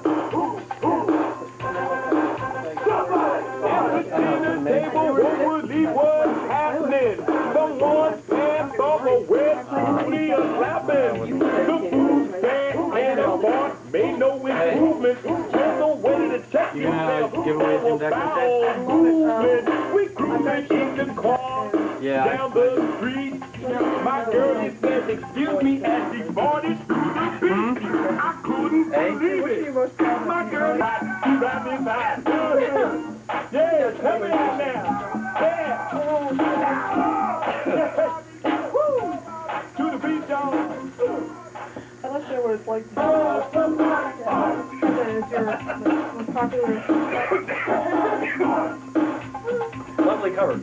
Table, what would be what's happening? Someone's pants off a wet booty or slapping. The food stand and a bar made no improvement. Just a way to check yourself. give away some decorative Movement. We cruising in the car down the street. My girl is said, excuse me, as she farted through the beat. I couldn't believe it. My girl had to grab me by. Yeah, come in now. Yeah. Woo. To the beat, y'all. I wish there was like as your most popular. Lovely cover.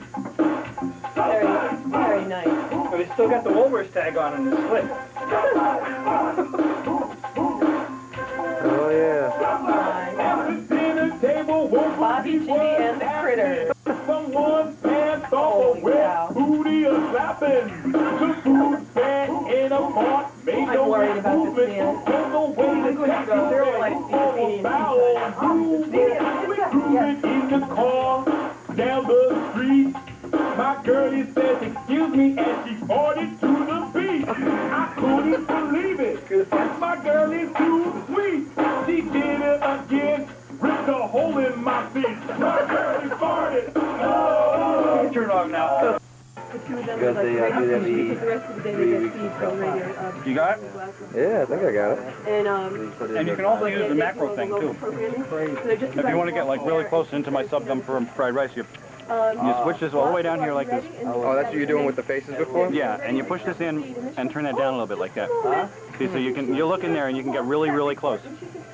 Very nice. But it's still got the Woolworths tag on and it's slit. Oh, yeah. Bobby, Jimmy, and the Critters. Someone's pants off a wet booty or slapping. The food stand in a part made no improvement. There's no way to check yourself on a foul movement. We cruising in the car down the street. My girlie says, excuse me, and she farted to the beat. I couldn't believe it. My girl is too sweet. She did it again. Ripped a hole in my feet. My girlie farted. Oh. Turn off now. Because they do that The rest of the day they get feeds from radio. You got it? Yeah, I think I got it. And you can also use the macro thing, too. If you want to get, like, really close into my sub-gum for fried rice, you switch this all the way down here like this. Oh, that's what you're doing with the faces before? Yeah, and you push this in and turn that down a little bit like that. See, so you look in there and you can get really, really close.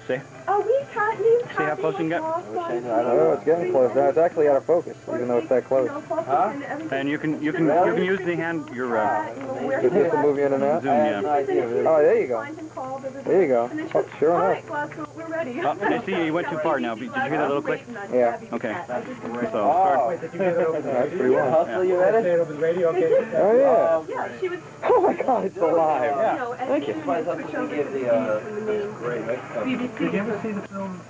See? See how close you can get? Oh, it's getting close. Now it's actually out of focus, even though it's that close. Huh? And you can use the hand, your Just to move you in and out? zoom, yeah. Oh, there you go. There you go. Oh, sure enough. We're ready. Oh, I see you went too far now. Did you hear that little click? Yeah. Okay. So start. That's pretty well. Hustle, you ready? Say it over the radio, okay? Oh, yeah. Yeah, she was. Oh, my God, it's alive. Thank you. Did you ever see the film?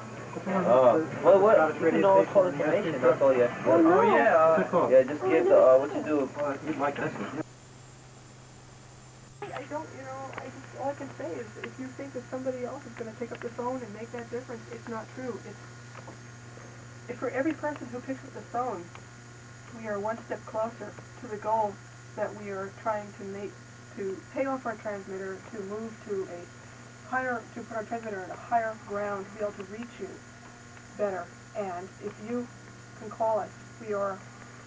Well, what? You know, call information. That's all you have to do. Oh, yeah. Yeah, just give the, what you do. I don't, all I can say is if you think that somebody else is going to pick up the phone and make that difference, it's not true. It's for every person who picks up the phone, we are one step closer to the goal that we are trying to make, to pay off our transmitter, to move to a higher, to put our transmitter in a higher ground, to be able to reach you better. And if you can call us, we are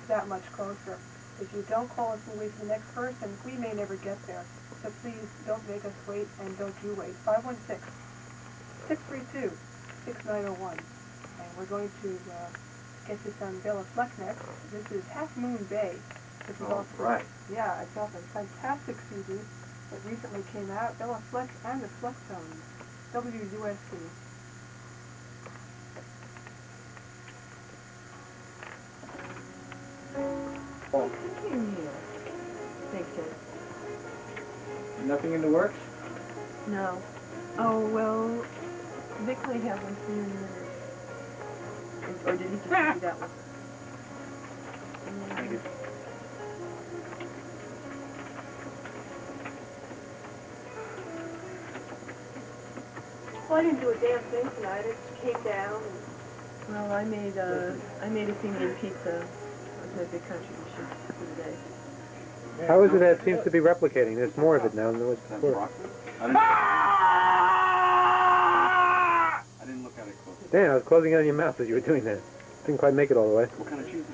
that much closer. If you don't call us and wait for the next person, we may never get there. So please don't make us wait, and don't you wait. 516-632-6901. And we're going to get this on Bella Fleck next. This is Half Moon Bay. This is also, right. Yeah, it's off a fantastic CD that recently came out. Bella Fleck and the Fleck Tones. WUSB. Thanks, Jen. Nothing in the works? No. Oh, well, Vic might have one for you in a minute. Or did he just do that one? Thank you. Well, I didn't do a damn thing tonight. I just came down and... Well, I made a Indian pizza. That was a big contribution for the day. How is it that it seems to be replicating? There's more of it now than there was before. I didn't look at it closely. Dan, I was closing it on your mouth as you were doing that. Didn't quite make it all the way. What kind of cheese is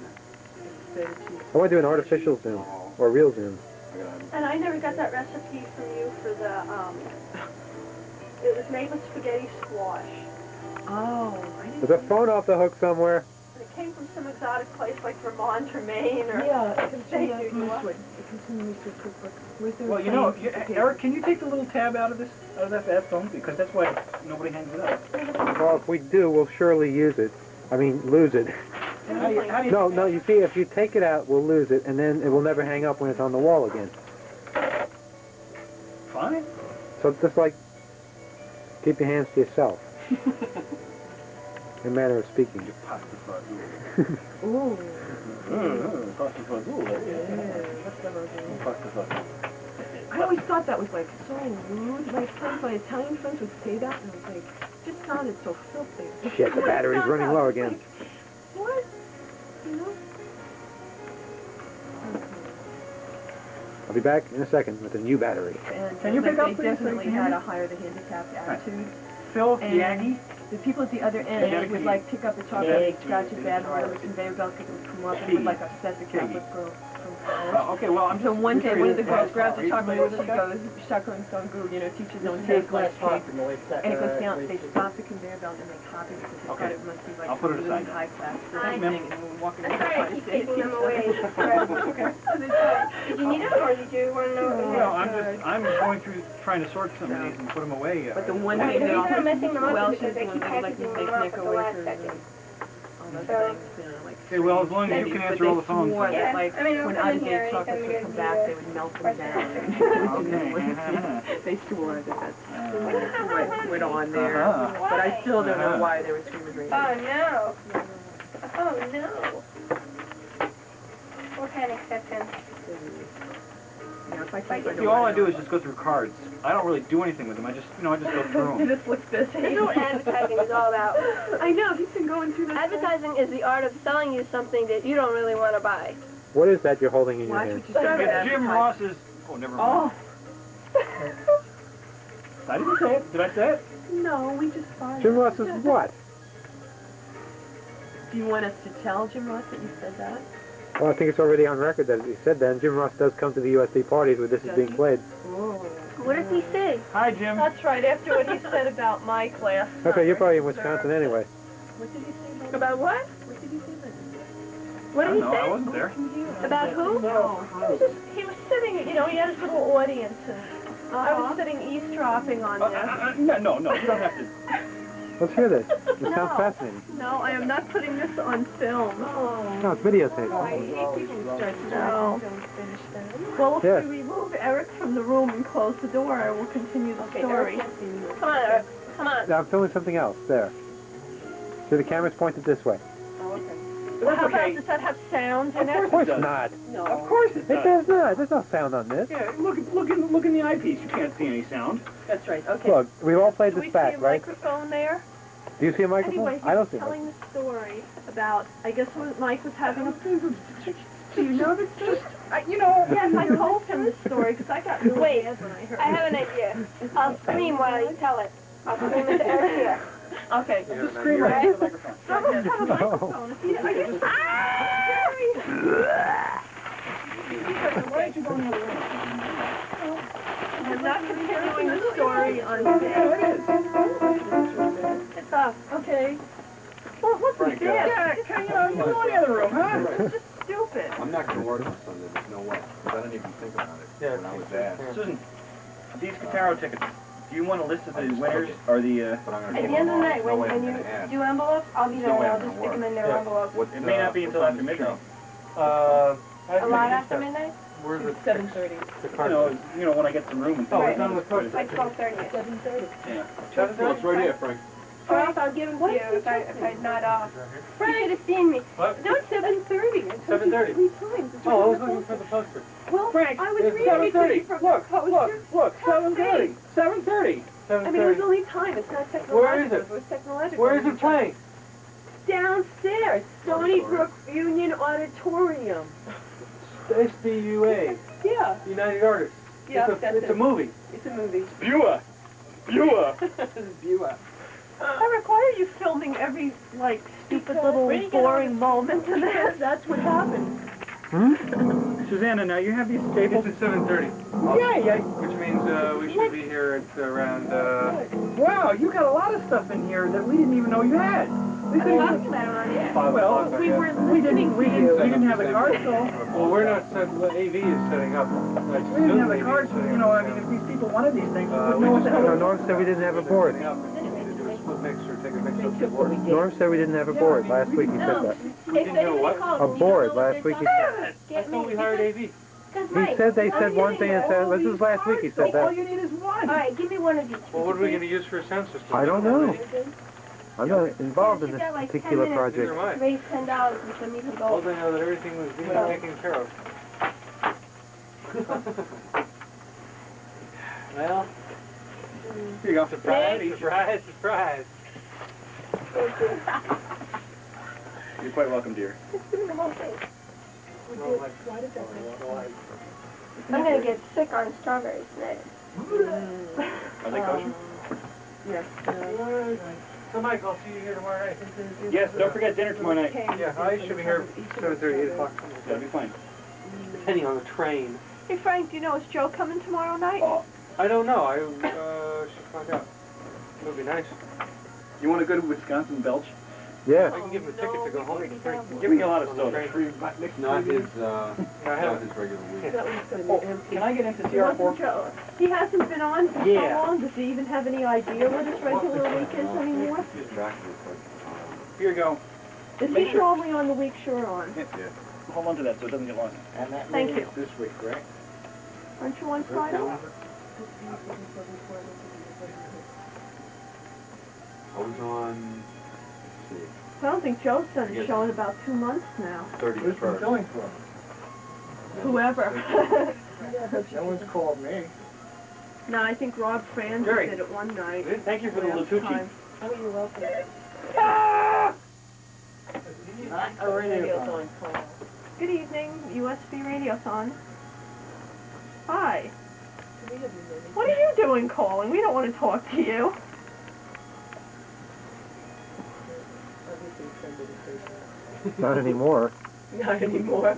that? I want to do an artificial zoom, or a real zoom. And I never got that recipe from you for the, it was made with spaghetti squash. Oh, There's a phone off the hook somewhere. And it came from some exotic place like Vermont or Maine or... Yeah, it comes from State the New York. Moosewood. It comes from the Moosewood cookbook. Where's the Well, you know, plain Eric, can you take the little tab out of that phone? Because that's why nobody hangs it up. Well, if we do, we'll surely use it. I mean, lose it. How do you No, you see, if you take it out, we'll lose it, and then it will never hang up when it's on the wall again. Fine. So it's just like, keep your hands to yourself. In a manner of speaking. Ooh. I always thought that was like so rude. Like friends, my Italian friends would say that, and it was like, just sounded so filthy. Shit, the battery's running low again. Like, what? You know? I'll be back in a second with a new battery. And Can you pick up, they please, definitely so you can had hear a hire the handicapped attitude. Phil, And Yagi? the people at the other end would like pick up the chocolate and scratch it bad on the conveyor belt because it would come up and would like upset the Catholic girl from college. Oh, okay, well, I'm So just... one day one of the girls grabs Are the you chocolate familiar and with she this guy? goes, Shakling so good, you know, teachers don't take like cake. And it goes down, they stop the conveyor belt and they copy it because they thought it must be like I'll put it really aside. high class for Thanks, thing ma'am. and we're walking I'm around sorry, I trying to keep save taking them each away. other. Did you need them, or did you want to know? No, I'm going through trying to sort some of these and put them away. But the one The thing they reason also, I'm messing them up well, is she's because they the one keep that would like packaging make them up Nick at the last wafers second. and all those So- things, you know, like Okay, well, as long as you strange can candies, answer all the But phones. they swore Yeah, that, like, I mean, I'll when come in out-of-date here chocolates anytime would you come guys back, need they would melt them question. down. They swore that that's what went on there. But I still don't know why they were screaming right Oh, now. no. Oh, no. What kind of acceptance? You know, if I Like, can't find See, all I do is just go through cards. I don't really do anything with them. I just go through them. This looks busy. This is what advertising is all about. I know, he's been going through this. Advertising is the art of selling you something that you don't really want to buy. What is that you're holding in your Watch hand? what you say about It's Jim advertising. Ross's... Oh, never mind. I didn't say it. Did I say it? No, we just find Jim Ross is what? Do you want us to tell Jim Ross that you said that? Well, I think it's already on record that he said that, and Jim Ross does come to the USB parties where this is being played. Oh. What does he say? Hi, Jim. That's right, after what he said about Mike last Okay, you're probably in Wisconsin anyway. What did he say about About what? What did he say about What did he I say? wasn't there. About who? He was sitting, you know, he had his little audience, and I was sitting eavesdropping on this. No, you don't have to. Let's hear this. This sounds fascinating. No, I am not putting this on film. No, it's videotape. No. Well, if Yes. we remove Eric from the room and close the door, I will continue the story. Come on, Eric. Come on. I'm filming something else. There. See, the camera's pointed this way. Well, how about, does that have sound in it? Of course not. No. Of course it It does. does not. There's no sound on this. Yeah, look in the eyepiece. You can't see any sound. That's right, okay. Look, we've all played Do we this see back, a right? microphone there? Do you see a microphone? Anyway, he I don't was see a telling microphone. the story about, I guess when Mike was having a... Do you know the story? Yes, I told him the story because I got really mad when I heard it. I have an idea. I'll scream while you tell it. I'll scream into Eric's ear. Okay. Just scream right into the microphone. Someone have a microphone. If you don't get Why don't you go in the other room? I'm not continuing the story on today. It's off. Okay. Well, what's Frank, the dad? yeah, you know, go in the other room, huh? It's just stupid. I'm not going to work on Sunday, there's no way. 'Cause I didn't even think about it when I was there. Susan, these Cataro tickets, do you want a list of the winners or the, At the end of the night, when you do envelopes, I'll be there and I'll just stick them in their envelopes. It may not be until after midnight. A lot after midnight? Where's it? 7:30. You know, when I get some room and Oh, things. it's on the post. Like 12:30. 7:30. Yeah. Well, it's right here, Frank. Or else I'll give them to you if I'm not off. You should have seen me. What? No, it's 7:30. I told you 7:30. 3 times. It's Oh, I right was on the looking for the poster. Well, Frank, I was it's reading it to 7:30. you from Look, the poster. look, 7:30. 7:30. I mean, it was only time. It's not technological. Where is it? It was technological. Where is it playing? Downstairs, Stony Brook Union Auditorium. SBUA, Yeah. United Artists. Yeah, It's a movie. It's a movie. Beulah. Beulah. Beulah. I require you filming every, like, stupid little boring moment, and that's what happened. Susanna, now you have these tables at 7:30. Yeah. Which means we should be here at around. Wow, you got a lot of stuff in here that we didn't even know you had. I've been talking about it on the air. Well, we didn't have the cards, so. Well, we're not set, AV is setting up. We didn't have the cards, you know, I mean, if these people wanted these things, we wouldn't know what the hell. Norm said we didn't have a board. Norm said we didn't have a board. Last week he said that. If anybody calls, A board. Last week he said get me. We hired AV. He said they said one thing and said, this was last week he said All that. you need is one. All right, give me one of each. Well, what are we going to use for a sound system? I don't know. I'm not involved in this particular project. Raise $10 and send me the All gold. I know that everything was being taken care of. Well, Here you go. surprise. You're quite welcome, dear. Just give me the whole thing. I'm gonna get sick on strawberries tonight. Are they kosher? Yes. So, Mike, I'll see you here tomorrow night. Yes, don't forget dinner tomorrow night. Yeah, I should be here 7:30, 8 o'clock. That'll be fine. Depending on the train. Hey, Frank, do you know, is Joe coming tomorrow night? I don't know. I should find out. It would be nice. You want to go to Wisconsin Belch? Yeah. I can give him a ticket to go home. Giving you a lot of soda. Not his regular week. Can I get into CR4? Joe. He hasn't been on for Yeah. so long. Does he even have any idea what his regular week is anymore? Here you go. Is he normally on the week you're on? Yeah. Hold on to that so it doesn't get lost. And that Thank meeting you. is this week, correct? Aren't you on Friday? I was on, let's see, I don't think Joe's done a show in about 2 months now. 31st. going for? Whoever. No one's called me. No, I think Rob Franz Jerry. did it one night. Thank you for the Last Latucci. time. Oh, you're welcome. Not a radiothon. Good evening, USB Radiothon. Hi. What are you doing calling? We don't want to talk to you. Not anymore. Not anymore.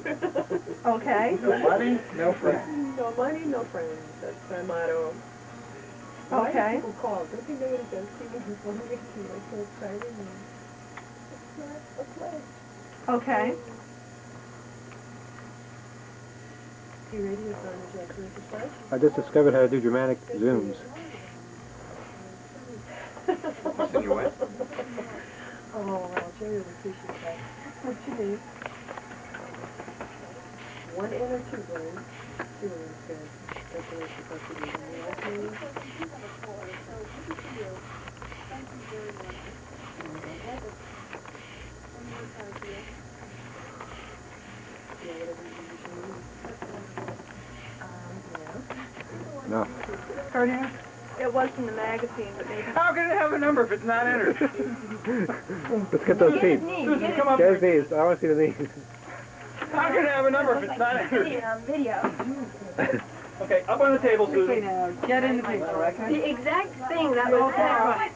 Okay. No money, no friends. No money, no friends. That's my motto. Why do Okay. people call? Don't they know what it does to you before you get to you? It's so exciting. And it's not a play. Okay. Your radiothon is actually for play? I just discovered how to do dramatic zooms. What's in your way? Oh, well, Jerry would appreciate that. What you need? 1 and or 2 balloons. 2 is good. That's the way it's supposed to be. And the last one is... No. Heard him? It was in the magazine, but maybe... How can it have a number if it's not entered? Let's get those seats. Susan, come up Get here. these. I want to see the knees. How can it have a number if it's not entered? Video. Okay, up on the table, Susan. Get in the picture, okay? The exact thing that will happen.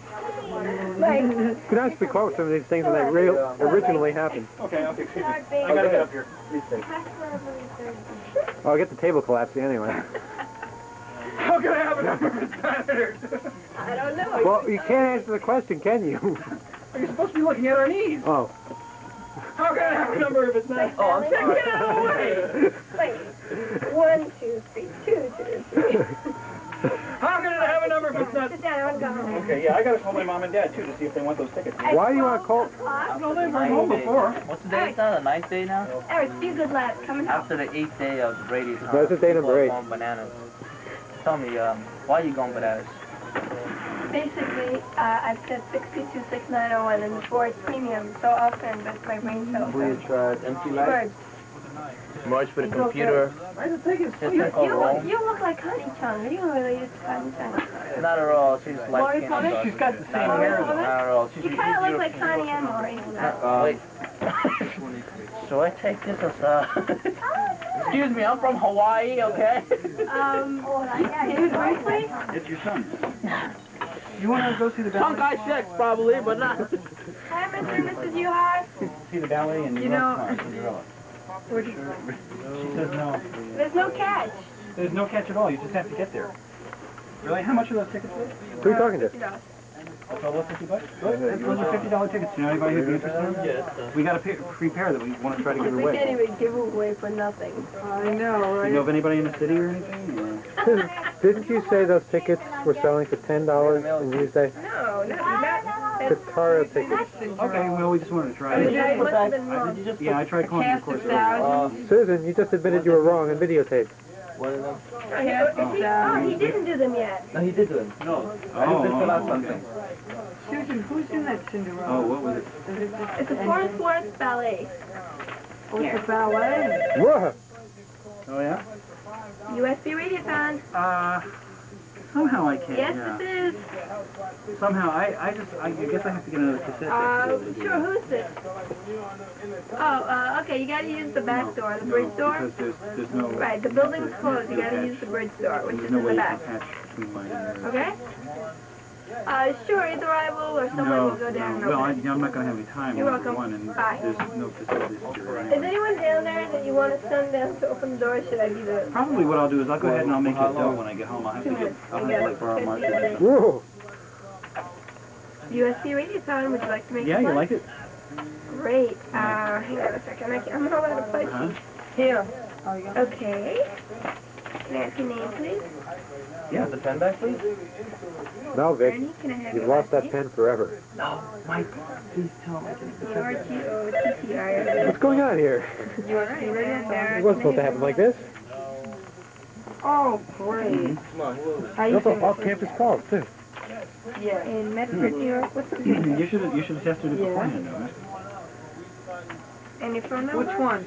Mike. You can actually quote some of these things when they originally happened. Okay, excuse me. I gotta get up here. Oh, I'll get the table collapsing anyway. How can I have a number if it's not here? I don't know. Well, you can't answer the question, can you? You're supposed to be looking at our knees. Oh. How can I have a number if it's not? Oh, I'm sorry. Get out of the way! Wait. 1, 2, 3, 2, 2, 3. How can I have a number if it's not? Sit down, I want to go home. Okay, yeah, I gotta call my mom and dad too to see if they want those tickets. Why do you want to call? No, they were home before. What's the day now? The 9th day now? Eric, be a good lad. Come and help. After the 8th day of the Radiothon. That's the day number 8. Going bananas. Tell me, why are you going bananas? Basically, I've said 626,901 and before it's premium so often, but my brain cells We tried empty light. birds. Merge for the computer. You look like Honey Chung. Are you related to Honey Chung? Not at all. She's like She's got the same hair. Not at all. You kind of look like Connie and Maury. Wait. So I take this as excuse me, I'm from Hawaii, okay? Is it Berkeley? It's your son. You want to go see the ballet? Some guy checks probably, but not. Hi, Mr. and Mrs. Yuhas. See the ballet in New York tomorrow, Cinderella. She says no. There's no catch. There's no catch at all. You just have to get there. Really? How much are those tickets worth? Who are you talking to? That's all those $50? Those are $50 tickets. You know anybody who'd be interested in them? Yes. We got a free pair that we want to try to give We away. can't even give away for nothing. I know, Do you know of anybody in the city or anything? Or? Didn't you say those tickets were selling for $10 in Tuesday? No, not. Katara tickets. Okay, well, we just wanted to try it. Yeah, I tried calling you, of course. Susan, you just admitted you were wrong on videotape. What of them? Oh, he didn't do them yet. No, he did do them. No. I just did fill out something. Susan, who's in that Cinderella? Oh, what was it? It's a Forest Forest ballet. Oh, it's a ballet. Whoa! Oh, yeah? USB Radiothon. Somehow I can't. Yes, this is. Somehow, I guess I have to get another cassette. Sure, who's this? Oh, okay, you gotta use the back door, the bridge door. Because there's no... Right, the building's closed, you gotta use the bridge door, which is in the back. Okay? Sure, either I will or someone will go down and well, open it. I'm not going to have any time. You're welcome. One, and Bye. There's no facilities here. Is anyone down there that you want to send down to open the door? Should I be the... Probably what I'll do is I'll go ahead and I'll make it dough when I get home. I'll have to borrow Martha's. Whoa! USB Radiothon, would you like to make Yeah, a you pledge? like it? Great. Hang on a second. I'm not allowed to pledge. Here. Okay. Can I ask your name, please? Yeah, the pen back, please. No, Vic. Ernie, can I have You've your lost that pen forever. No, Mike, please tell him I can get the pen back. U-R-T-O-T-T-I-R. What's going on here? You are ready? It wasn't supposed to happen like this. Oh, great. That's an off-campus call, too. Yeah. In Medford, New York. What's the You should have tested it beforehand, though. And your phone number? Which one?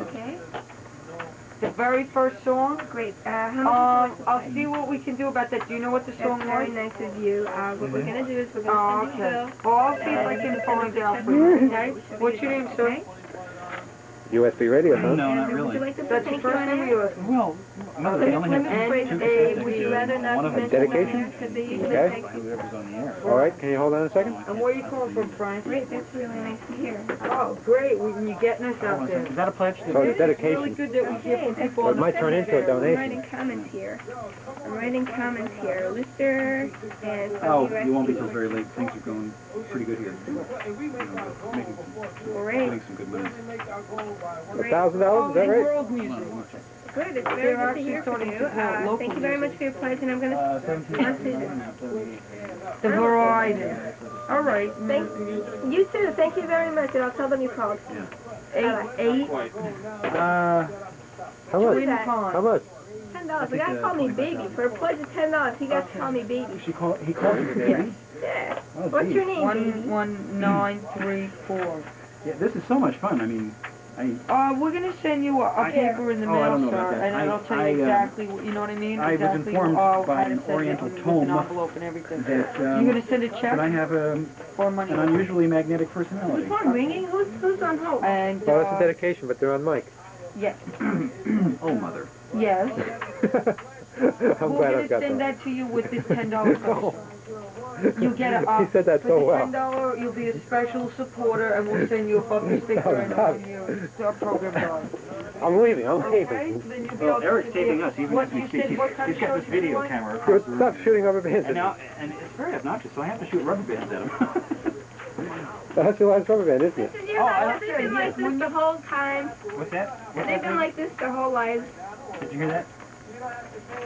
Okay. The very first song? Great. How much I'll see what we can do about that. Do you know what the song That's very was? nice of you. What we're going to do is we're going to send you a bill. Well, I'll see if I can find out for you, okay? What's your name, sir? USB radio, huh? No, not Would you really. like to put That's your anything first on name or it? yours? Well, no, they only have two cassettes. Would you rather not One of them mention dedication? when because they usually Okay. take Whoever's on the air. All right, can you hold on a second? And where are you calling from, Frank? Great, that's really nice to hear. Oh, great. When you're getting us out there. Is that a pledge? Oh, the It's really dedication. good that we hear from people Well, on it might turn into a I'm donation. writing comments here. Lister and Oh, you won't be till very late. Things are going pretty good here. Great. Getting some good money. $1,000, is that right? world music. Good, it's very good to hear from you. Thank you very much for your pledge, and I'm going to... 17. The variety. All right. You too, thank you very much, and I'll tell them you called. Eight. How much? How much? $10. The guy called me baby. For a pledge of $10, he got to call me baby. He called you baby? Yeah. Oh, What's geez. your name, baby? 11934. Yeah, this is so much fun. I mean, We're gonna send you a paper in the Oh, I mail, don't know sir, about that. and it'll tell you exactly what, you know what I mean? I was exactly informed how by to an send it Oriental with an tome envelope and everything. that You gonna send a check? that I have or money? an unusually magnetic personality. Phone ringing? Who's on hold? And Well, that's a dedication, but they're on mic. yes. Oh, mother. Yes. I'm glad I've got send that. that to you with this $10 special. You get a, He said that so well. For the $10, you'll be a special supporter, and we'll send you a bumper sticker and your program guide. I'm leaving. I'm Okay, leaving. then you'll be Well, able to Eric's get taping us even what as we you speak. said, what kind He's of got this shows you video want? camera across Good the room. stuff shooting rubber bands. And now, and it's very obnoxious, so I have to shoot rubber bands at him. That's your last rubber band, isn't it? This is your house. They've been like this the whole time. What's that? They've been like this their whole lives. Did you hear that?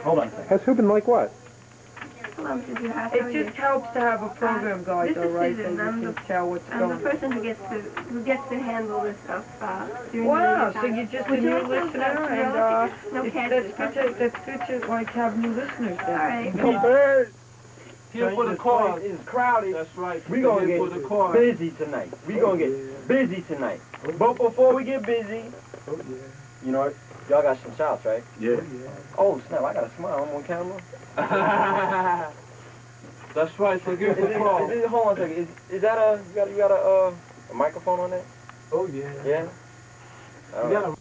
Hold on a second. Has who been like what? Hello, did you have It just helps to have a program guide, this though, is right? Susan. So you can tell what's I'm going the on. person who gets to handle this stuff during Wow, the so time. you're just a Would you new like those listener, notes? and No that's cancer. good to like have new listeners then. All right. Here for the cause. It's crowded. That's right. We gonna Here for get the cause. busy tonight. We gonna get busy tonight. But before we get busy, you know, y'all got some shouts, right? Yeah. Oh snap! I got a smile. I'm on camera. That's right. So give us a call. Hold on a second. Is that you got a microphone on that? Oh yeah. Yeah. You got a